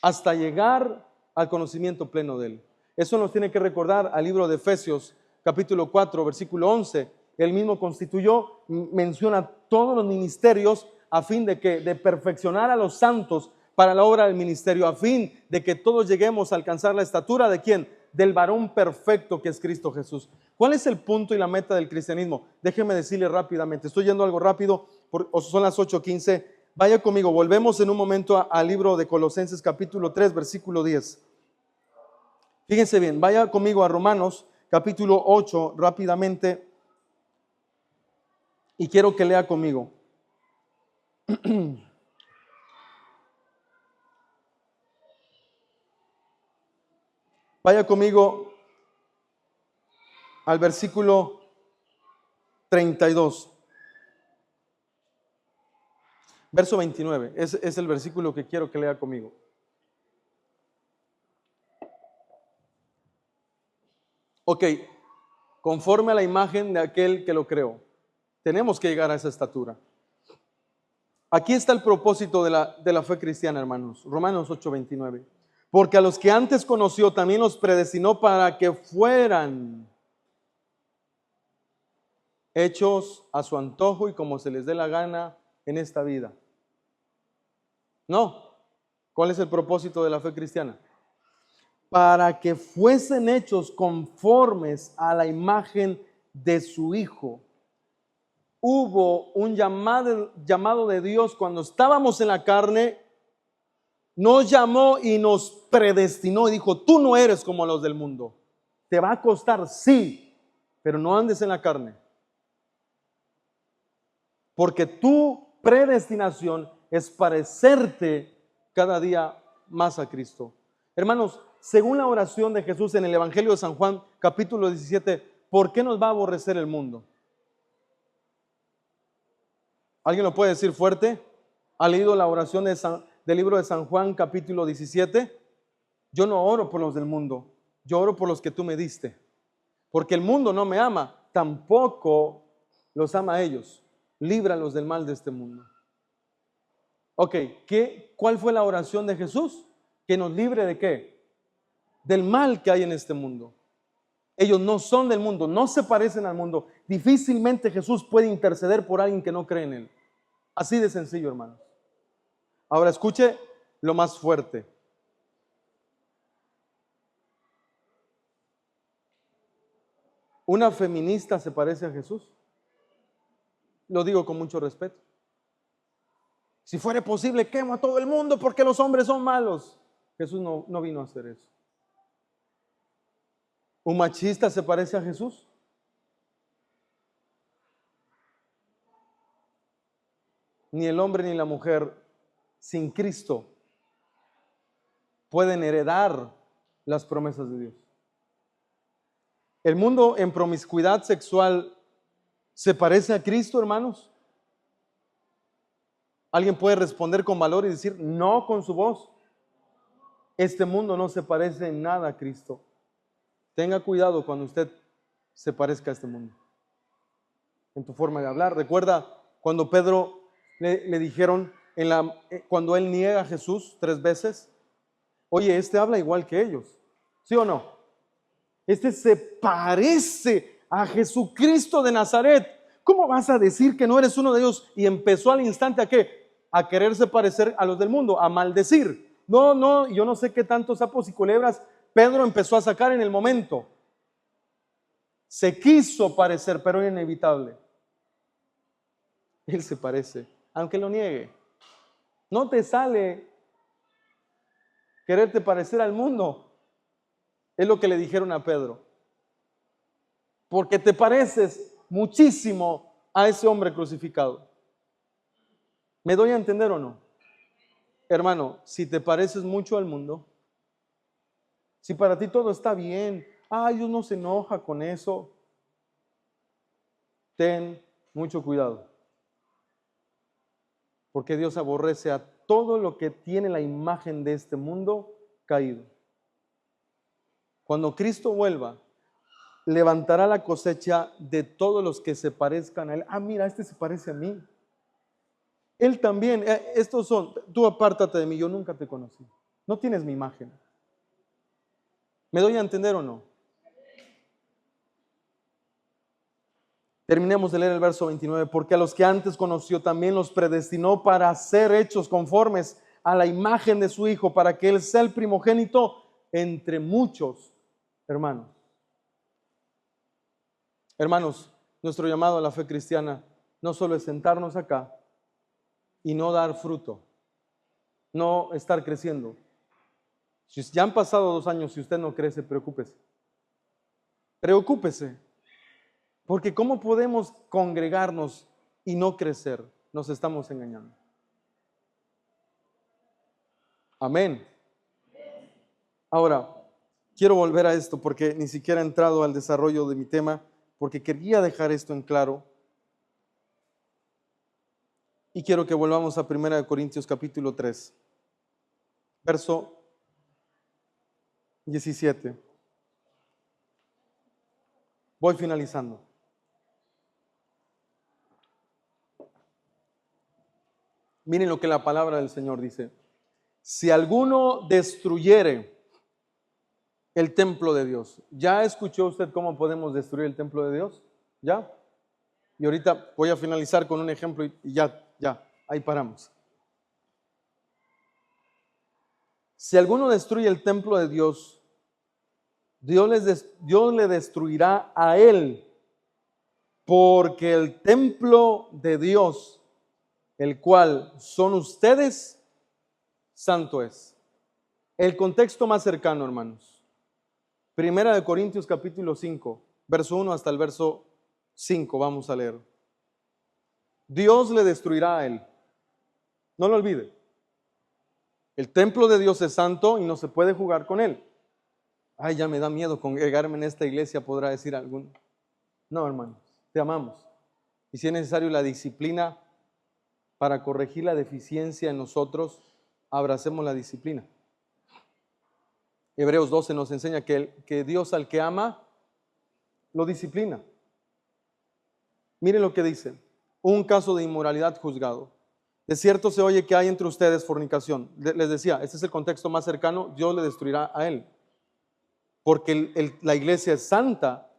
hasta llegar al conocimiento pleno de Él. Eso nos tiene que recordar al libro de Efesios, capítulo 4, versículo 11. Él mismo constituyó, menciona todos los ministerios a fin de que, de perfeccionar a los santos para la obra del ministerio, a fin de que todos lleguemos a alcanzar la estatura de ¿quién? Del varón perfecto que es Cristo Jesús. ¿Cuál es el punto y la meta del cristianismo? Déjeme decirle rápidamente, estoy yendo algo rápido, son las 8:15. Vaya conmigo, volvemos en un momento al libro de Colosenses capítulo 3, versículo 10. Fíjense bien, vaya conmigo a Romanos capítulo 8 rápidamente y quiero que lea conmigo. Vaya conmigo al versículo 32. Verso 29, es el versículo que quiero que lea conmigo. Ok, conforme a la imagen de aquel que lo creó. Tenemos que llegar a esa estatura. Aquí está el propósito de la fe cristiana, hermanos. Romanos 8:29. Porque a los que antes conoció también los predestinó para que fueran hechos a su antojo y como se les dé la gana en esta vida. No. ¿Cuál es el propósito de la fe cristiana? Para que fuesen hechos conformes a la imagen de su Hijo. Hubo un llamado de Dios cuando estábamos en la carne, nos llamó y nos predestinó y dijo, tú no eres como los del mundo. Te va a costar, sí, pero no andes en la carne. Porque tu predestinación es parecerte cada día más a Cristo. Hermanos, según la oración de Jesús en el Evangelio de San Juan, capítulo 17, ¿por qué nos va a aborrecer el mundo? ¿Alguien lo puede decir fuerte? ¿Ha leído la oración del libro de San Juan, capítulo 17? Yo no oro por los del mundo, yo oro por los que tú me diste. Porque el mundo no me ama, tampoco los ama a ellos. Líbralos del mal de este mundo. Ok, ¿cuál fue la oración de Jesús? Que nos libre ¿de qué? Del mal que hay en este mundo. Ellos no son del mundo, no se parecen al mundo. Difícilmente Jesús puede interceder por alguien que no cree en Él. Así de sencillo, hermanos. Ahora escuche lo más fuerte. ¿Una feminista se parece a Jesús? Lo digo con mucho respeto. Si fuera posible, quemo a todo el mundo porque los hombres son malos. Jesús no vino a hacer eso. ¿Un machista se parece a Jesús? Ni el hombre ni la mujer sin Cristo pueden heredar las promesas de Dios. ¿El mundo en promiscuidad sexual se parece a Cristo, hermanos? ¿Alguien puede responder con valor y decir no con su voz? Este mundo no se parece en nada a Cristo. Tenga cuidado cuando usted se parezca a este mundo, en tu forma de hablar. Recuerda cuando Pedro le dijeron, cuando él niega a Jesús 3 veces, oye, este habla igual que ellos, ¿sí o no? Este se parece a Jesucristo de Nazaret. ¿Cómo vas a decir que no eres uno de ellos? Y empezó al instante ¿a qué? a quererse parecer a los del mundo, a maldecir. No, yo no sé qué tantos sapos y culebras Pedro empezó a sacar en el momento. Se quiso parecer, pero era inevitable. Él se parece, aunque lo niegue. No te sale quererte parecer al mundo. Es lo que le dijeron a Pedro. Porque te pareces muchísimo a ese hombre crucificado. ¿Me doy a entender o no? Hermano, si te pareces mucho al mundo, si para ti todo está bien, Dios no se enoja con eso, ten mucho cuidado. Porque Dios aborrece a todo lo que tiene la imagen de este mundo caído. Cuando Cristo vuelva, levantará la cosecha de todos los que se parezcan a Él. Mira, este se parece a mí. Él también, estos son, tú apártate de mí, yo nunca te conocí. No tienes mi imagen. ¿Me doy a entender o no? Terminemos de leer el verso 29. Porque a los que antes conoció también los predestinó para ser hechos conformes a la imagen de su Hijo, para que Él sea el primogénito entre muchos hermanos. Hermanos, nuestro llamado a la fe cristiana no solo es sentarnos acá y no dar fruto, no estar creciendo. Si ya han pasado 2 años y usted no crece, preocúpese. Preocúpese. Porque ¿cómo podemos congregarnos y no crecer? Nos estamos engañando. Amén. Ahora, quiero volver a esto porque ni siquiera he entrado al desarrollo de mi tema, porque quería dejar esto en claro. Y quiero que volvamos a 1 Corintios capítulo 3, verso 17. Voy finalizando. Miren lo que la palabra del Señor dice. Si alguno destruyere el templo de Dios. ¿Ya escuchó usted cómo podemos destruir el templo de Dios? ¿Ya? Y ahorita voy a finalizar con un ejemplo y ya, ahí paramos. Si alguno destruye el templo de Dios, Dios le destruirá a él, porque el templo de Dios, el cual son ustedes, santo es. El contexto más cercano, hermanos. 1 Corintios capítulo 5, verso 1 hasta el verso 5, vamos a leer. Dios le destruirá a él. No lo olvide. El templo de Dios es santo y no se puede jugar con él. Ya me da miedo congregarme en esta iglesia, podrá decir alguno. No, hermanos, te amamos. Y si es necesario la disciplina para corregir la deficiencia en nosotros, abracemos la disciplina. Hebreos 12 nos enseña que Dios al que ama, lo disciplina. Miren lo que dice. Un caso de inmoralidad juzgado. De cierto se oye que hay entre ustedes fornicación. Les decía, este es el contexto más cercano, Dios le destruirá a él. Porque la iglesia es santa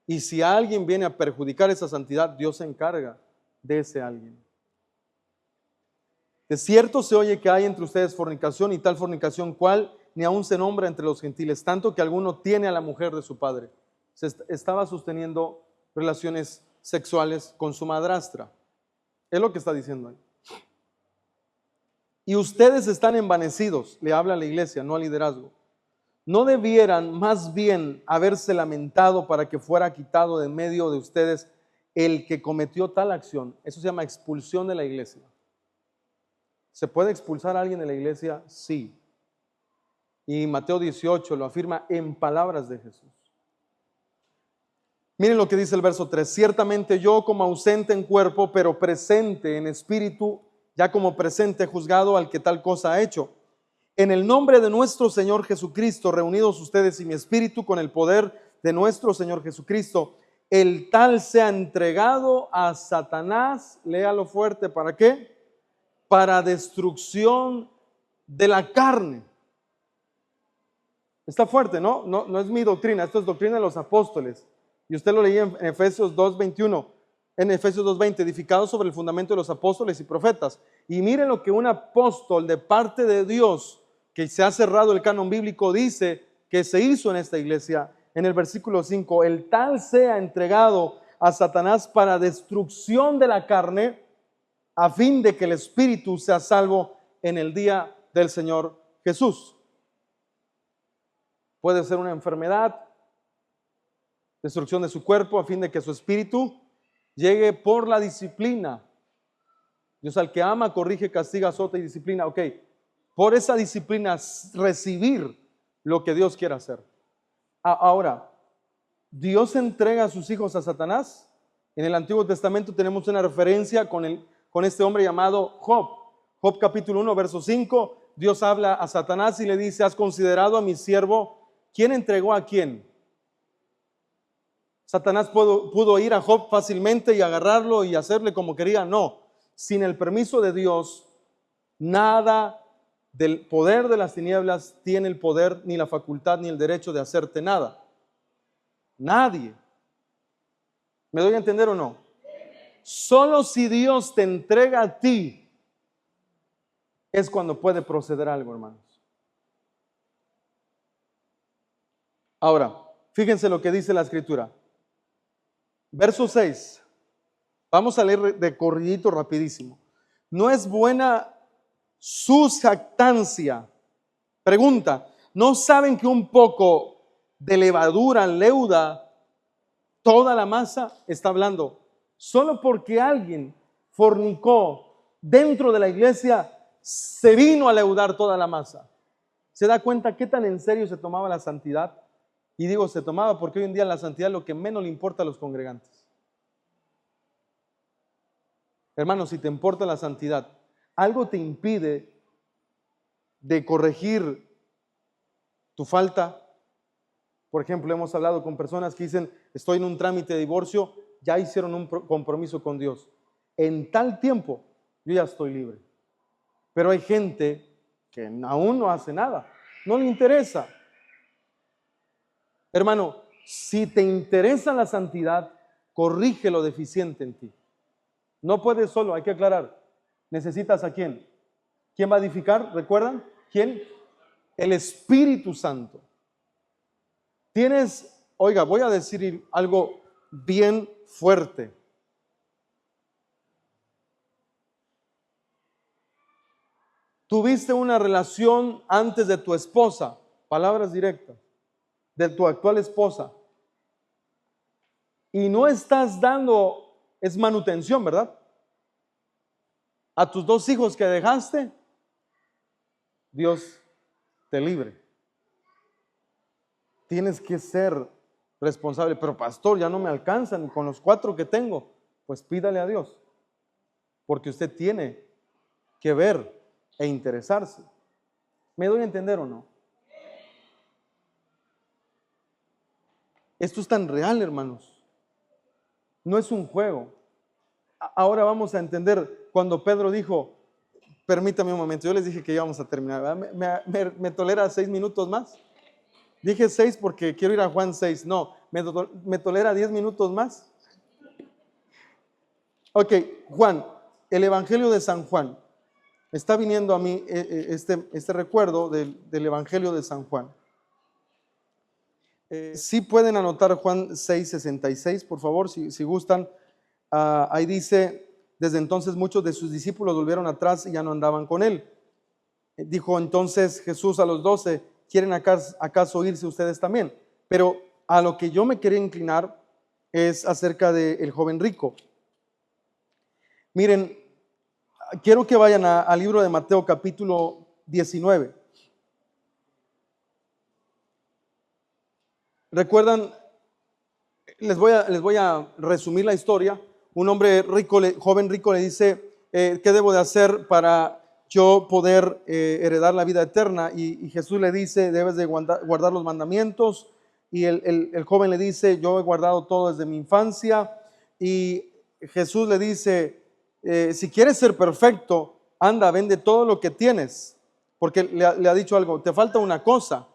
y si alguien viene a perjudicar esa santidad, Dios se encarga de ese alguien. De cierto se oye que hay entre ustedes fornicación y tal fornicación cual ni aún se nombra entre los gentiles, tanto que alguno tiene a la mujer de su padre. Se estaba sosteniendo relaciones sexuales con su madrastra. Es lo que está diciendo ahí. Y ustedes están envanecidos, le habla a la iglesia, no al liderazgo. ¿No debieran más bien haberse lamentado para que fuera quitado de en medio de ustedes el que cometió tal acción? Eso se llama expulsión de la iglesia. ¿Se puede expulsar a alguien de la iglesia? Sí. Y Mateo 18 lo afirma en palabras de Jesús. Miren lo que dice el verso 3. Ciertamente yo como ausente en cuerpo, pero presente en espíritu, ya como presente juzgado al que tal cosa ha hecho. En el nombre de nuestro Señor Jesucristo, reunidos ustedes y mi espíritu con el poder de nuestro Señor Jesucristo, el tal sea entregado a Satanás, léalo fuerte, ¿para qué? Para destrucción de la carne. Está fuerte, ¿no? No es mi doctrina, esto es doctrina de los apóstoles. Y usted lo leía en Efesios 2:21. en Efesios 2:20, edificado sobre el fundamento de los apóstoles y profetas. Y miren lo que un apóstol de parte de Dios, que se ha cerrado el canon bíblico, dice que se hizo en esta iglesia. En el versículo 5, el tal sea entregado a Satanás para destrucción de la carne, a fin de que el espíritu sea salvo en el día del Señor Jesús. Puede ser una enfermedad, destrucción de su cuerpo, a fin de que su espíritu llegue por la disciplina. Dios al que ama, corrige, castiga, azota y disciplina. Ok, por esa disciplina recibir lo que Dios quiere hacer. Ahora, ¿Dios entrega a sus hijos a Satanás? En el Antiguo Testamento tenemos una referencia con este hombre llamado Job. Job capítulo 1, verso 5, Dios habla a Satanás y le dice: ¿has considerado a mi siervo? ¿Quién entregó a quién? Satanás pudo ir a Job fácilmente y agarrarlo y hacerle como quería. No, sin el permiso de Dios, nada del poder de las tinieblas tiene el poder, ni la facultad, ni el derecho de hacerte nada. Nadie. ¿Me doy a entender o no? Solo si Dios te entrega a ti es cuando puede proceder algo, hermanos. Ahora, fíjense lo que dice la Escritura. Verso 6. Vamos a leer de corridito rapidísimo. ¿No es buena su jactancia? Pregunta, ¿no saben que un poco de levadura leuda toda la masa? Está hablando, solo porque alguien fornicó dentro de la iglesia, se vino a leudar toda la masa. ¿Se da cuenta qué tan en serio se tomaba la santidad? Y digo se tomaba porque hoy en día la santidad es lo que menos le importa a los congregantes. Hermanos, si te importa la santidad, algo te impide de corregir tu falta. Por ejemplo, hemos hablado con personas que dicen: estoy en un trámite de divorcio, ya hicieron un compromiso con Dios. En tal tiempo, yo ya estoy libre. Pero hay gente que aún no hace nada, no le interesa. Hermano, si te interesa la santidad, corrige lo deficiente en ti. No puedes solo, hay que aclarar. ¿Necesitas a quién? ¿Quién va a edificar? ¿Recuerdan? ¿Quién? El Espíritu Santo. Oiga, voy a decir algo bien fuerte. Tuviste una relación antes de tu esposa, palabras directas, de tu actual esposa, y no estás dando, es manutención, ¿verdad? A tus 2 hijos que dejaste, Dios te libre. Tienes que ser responsable. Pero pastor, ya no me alcanzan con los 4 que tengo. Pues pídale a Dios, porque usted tiene que ver e interesarse. ¿Me doy a entender o no? Esto es tan real, hermanos. No es un juego. Ahora vamos a entender cuando Pedro dijo, permítame un momento, yo les dije que íbamos a terminar, ¿me tolera 6 minutos más? Dije 6 porque quiero ir a Juan 6, no, ¿me tolera 10 minutos más? Ok, Juan, el Evangelio de San Juan, está viniendo a mí este recuerdo del Evangelio de San Juan. Sí pueden anotar Juan 6:66, por favor, si gustan. Ahí dice: desde entonces muchos de sus discípulos volvieron atrás y ya no andaban con él. Dijo entonces Jesús a los 12: ¿quieren acaso irse ustedes también? Pero a lo que yo me quería inclinar es acerca del joven rico. Miren, quiero que vayan al libro de Mateo capítulo 19. ¿Recuerdan? Les voy a resumir la historia. Un hombre rico, joven rico, le dice: ¿qué debo de hacer para yo poder heredar la vida eterna? Y Jesús le dice: debes de guardar los mandamientos. Y el joven le dice: yo he guardado todo desde mi infancia. Y Jesús le dice: si quieres ser perfecto, anda, vende todo lo que tienes. Porque le ha dicho algo: te falta una cosa.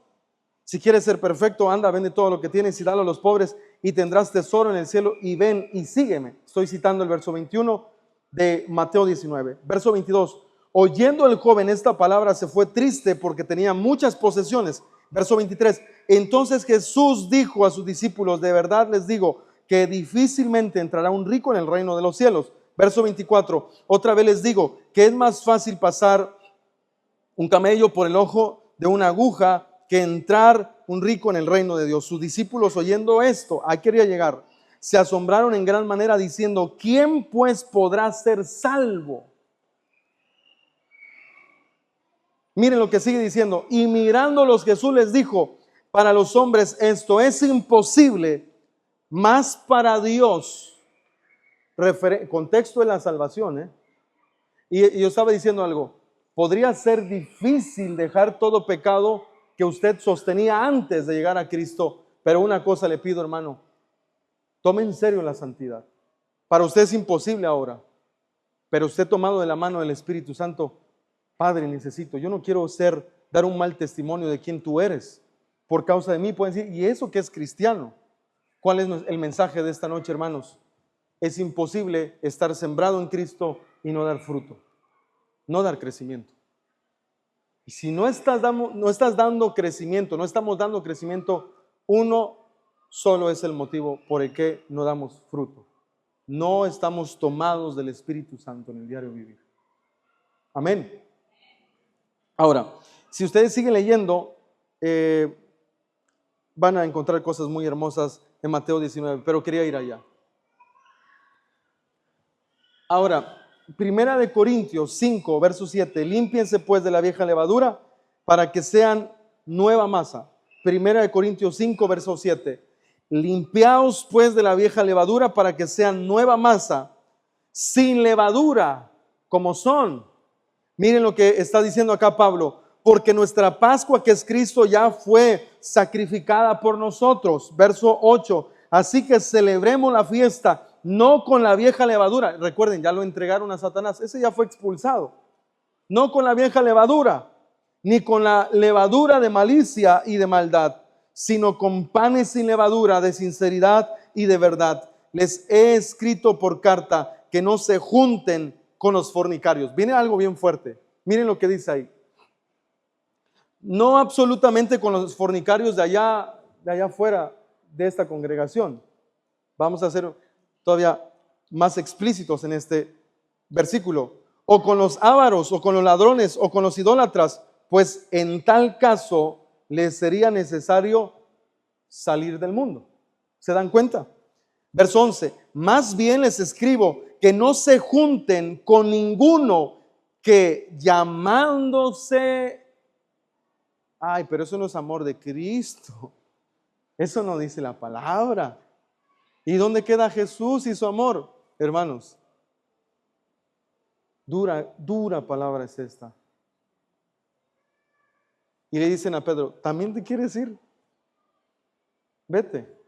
Si quieres ser perfecto, anda, vende todo lo que tienes y dalo a los pobres y tendrás tesoro en el cielo, y ven y sígueme. Estoy citando el verso 21 de Mateo 19. Verso 22. Oyendo el joven esta palabra, se fue triste porque tenía muchas posesiones. Verso 23. Entonces Jesús dijo a sus discípulos: de verdad les digo que difícilmente entrará un rico en el reino de los cielos. Verso 24. Otra vez les digo que es más fácil pasar un camello por el ojo de una aguja que entrar un rico en el reino de Dios. Sus discípulos, oyendo esto, ahí quería llegar, se asombraron en gran manera diciendo: ¿quién pues podrá ser salvo? Miren lo que sigue diciendo. Y mirándolos, Jesús les dijo: para los hombres esto es imposible, mas para Dios, contexto de la salvación, y yo estaba diciendo algo, podría ser difícil dejar todo pecado que usted sostenía antes de llegar a Cristo, pero una cosa le pido, hermano: tome en serio la santidad. Para usted es imposible ahora, pero usted, tomado de la mano del Espíritu Santo: Padre, necesito, yo no quiero dar un mal testimonio de quién tú eres. Por causa de mí pueden decir: ¿y eso qué es cristiano? ¿Cuál es el mensaje de esta noche, hermanos? Es imposible estar sembrado en Cristo y no dar fruto, no dar crecimiento. Y si no estás dando crecimiento, no estamos dando crecimiento, uno solo es el motivo por el que no damos fruto. No estamos tomados del Espíritu Santo en el diario vivir. Amén. Ahora, si ustedes siguen leyendo, van a encontrar cosas muy hermosas en Mateo 19, pero quería ir allá. Ahora, Primera de Corintios 5, verso 7, límpiense pues de la vieja levadura para que sean nueva masa. Primera de Corintios 5, verso 7, limpiaos pues de la vieja levadura para que sean nueva masa, sin levadura, como son. Miren lo que está diciendo acá Pablo: porque nuestra Pascua, que es Cristo, ya fue sacrificada por nosotros. Verso 8, así que celebremos la fiesta no con la vieja levadura. Recuerden, ya lo entregaron a Satanás, ese ya fue expulsado. No con la vieja levadura, ni con la levadura de malicia y de maldad, sino con panes sin levadura, de sinceridad y de verdad. Les he escrito por carta que no se junten con los fornicarios. Viene algo bien fuerte. Miren lo que dice ahí. No absolutamente con los fornicarios de allá afuera de esta congregación. Vamos a ser todavía más explícitos en este versículo. O con los ávaros, o con los ladrones, o con los idólatras, pues en tal caso les sería necesario salir del mundo. ¿Se dan cuenta? Verso 11, más bien les escribo que no se junten con ninguno que llamándose... Ay, pero eso no es amor de Cristo. Eso no dice la palabra. ¿Y dónde queda Jesús y su amor? Hermanos, dura palabra es esta. Y le dicen a Pedro: ¿también te quieres ir? Vete.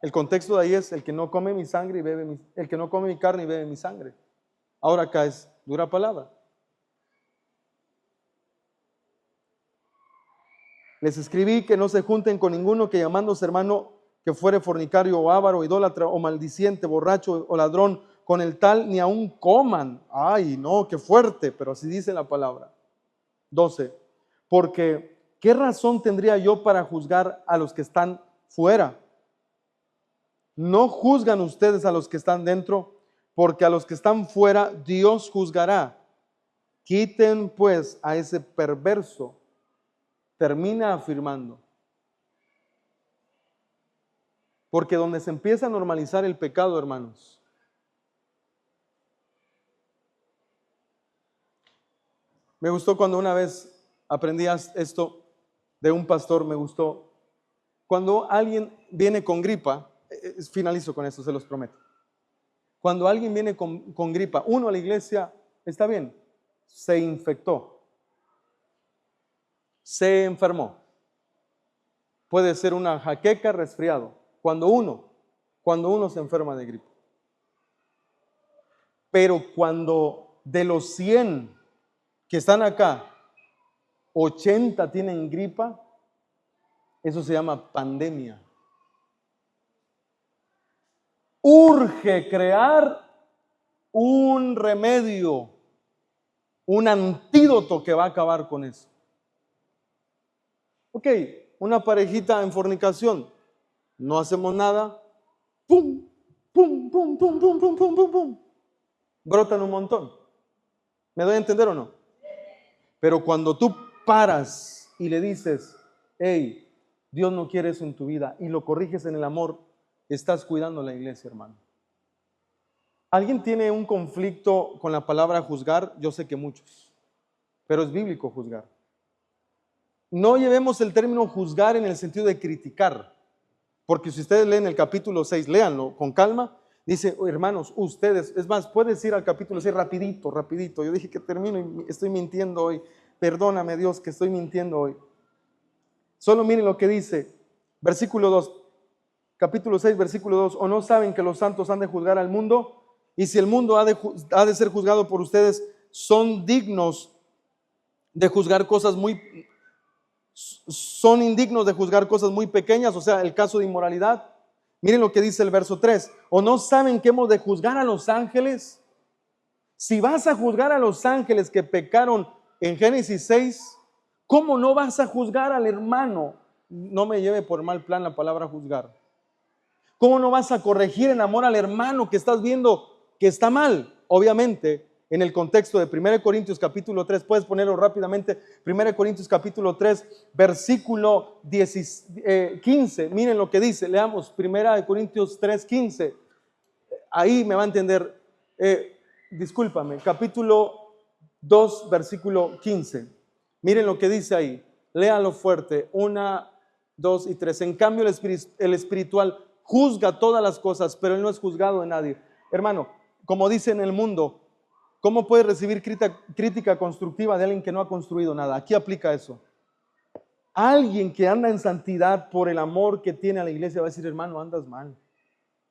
El contexto de ahí es: el que no come mi sangre y bebe el que no come mi carne y bebe mi sangre. Ahora acá es dura palabra. Les escribí que no se junten con ninguno que, llamándose hermano, que fuere fornicario o avaro, idólatra o maldiciente, borracho o ladrón, con el tal ni aún coman. Ay, no, qué fuerte, pero así dice la palabra. 12. Porque ¿qué razón tendría yo para juzgar a los que están fuera? ¿No juzgan ustedes a los que están dentro? Porque a los que están fuera Dios juzgará. Quiten pues a ese perverso. Termina afirmando. Porque donde se empieza a normalizar el pecado, hermanos, me gustó cuando una vez aprendí esto de un pastor, me gustó. Cuando alguien viene con gripa, finalizo con esto, se los prometo. Cuando alguien viene con gripa, uno a la iglesia, está bien, se infectó, se enfermó. Puede ser una jaqueca, resfriado. Cuando uno se enferma de gripa. Pero cuando de los 100 que están acá, 80 tienen gripa, eso se llama pandemia. urge crear un remedio, un antídoto que va a acabar con eso. Ok, una parejita en fornicación, no hacemos nada, pum, pum, pum, pum, pum, pum, pum, pum, pum, brotan un montón. ¿Me doy a entender o no? Pero cuando tú paras y le dices, hey, Dios no quiere eso en tu vida, y lo corriges en el amor, estás cuidando la iglesia, hermano. ¿Alguien tiene un conflicto con la palabra juzgar? Yo sé que muchos, pero es bíblico juzgar. No llevemos el término juzgar en el sentido de criticar, porque si ustedes leen el capítulo 6, léanlo con calma, dice, oh, hermanos, ustedes, es más, puedes ir al capítulo 6 rapidito, rapidito. Yo dije que termino y estoy mintiendo hoy. Perdóname, Dios, que estoy mintiendo hoy. Solo miren lo que dice, versículo 2, capítulo 6, versículo 2. ¿O no saben que los santos han de juzgar al mundo? Y si el mundo ha de ser juzgado por ustedes, son dignos de juzgar cosas son indignos de juzgar cosas muy pequeñas, o sea, el caso de inmoralidad. Miren lo que dice el verso 3. ¿O no saben que hemos de juzgar a los ángeles? Si vas a juzgar a los ángeles que pecaron en Génesis 6, ¿cómo no vas a juzgar al hermano? No me lleve por mal plan la palabra juzgar. ¿Cómo no vas a corregir en amor al hermano que estás viendo que está mal? Obviamente, en el contexto de 1 Corintios capítulo 3, puedes ponerlo rápidamente, 1 Corintios capítulo 3, versículo 15, miren lo que dice, leamos 1 Corintios 3, 15, ahí me va a entender, discúlpame, capítulo 2, versículo 15, miren lo que dice ahí, léalo fuerte, 1, 2 y 3, en cambio el espiritual juzga todas las cosas, pero él no es juzgado de nadie. Hermano, como dice en el mundo, ¿cómo puedes recibir crítica constructiva de alguien que no ha construido nada? Aquí aplica eso. Alguien que anda en santidad por el amor que tiene a la iglesia va a decir, hermano, andas mal.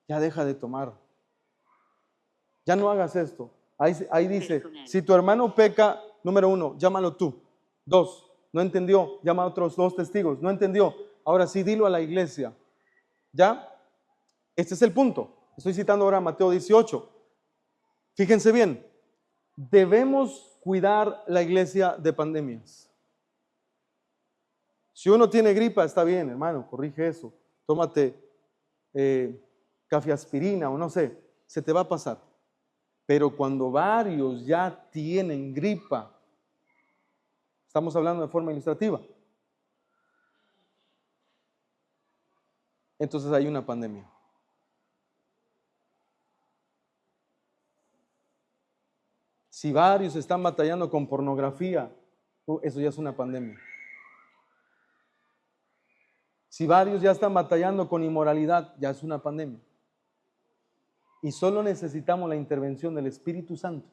Ya deja de tomar. Ya no hagas esto. Ahí dice, si tu hermano peca, número 1, llámalo tú. 2, no entendió, llama a otros 2 testigos. No entendió, ahora sí, dilo a la iglesia. ¿Ya? Este es el punto. Estoy citando ahora Mateo 18. Fíjense bien. Debemos cuidar la iglesia de pandemias. Si uno tiene gripa, está bien, hermano, corrige eso. Tómate cafeaspirina o no sé, se te va a pasar. Pero cuando varios ya tienen gripa, estamos hablando de forma ilustrativa, entonces hay una pandemia. Si varios están batallando con pornografía, eso ya es una pandemia. Si varios ya están batallando con inmoralidad, ya es una pandemia. Y solo necesitamos la intervención del Espíritu Santo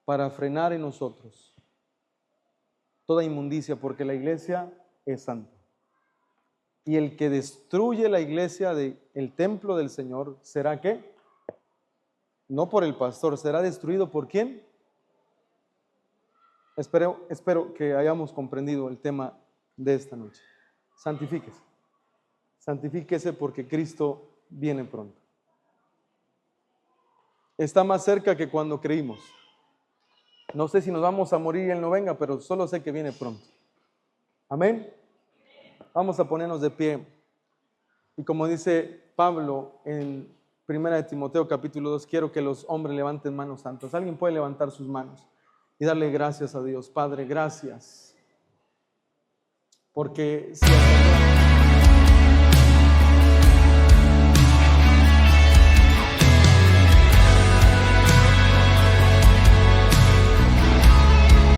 para frenar en nosotros toda inmundicia, porque la iglesia es santa. Y el que destruye la iglesia del templo del Señor, ¿será qué? No por el pastor, será destruido ¿por quién? Espero que hayamos comprendido el tema de esta noche. Santifíquese. Santifíquese porque Cristo viene pronto. Está más cerca que cuando creímos. No sé si nos vamos a morir y Él no venga, pero solo sé que viene pronto. Amén. Vamos a ponernos de pie. Y como dice Pablo en 1 Timoteo capítulo 2, quiero que los hombres levanten manos santas. ¿Alguien puede levantar sus manos y darle gracias a Dios? Padre, gracias. Porque si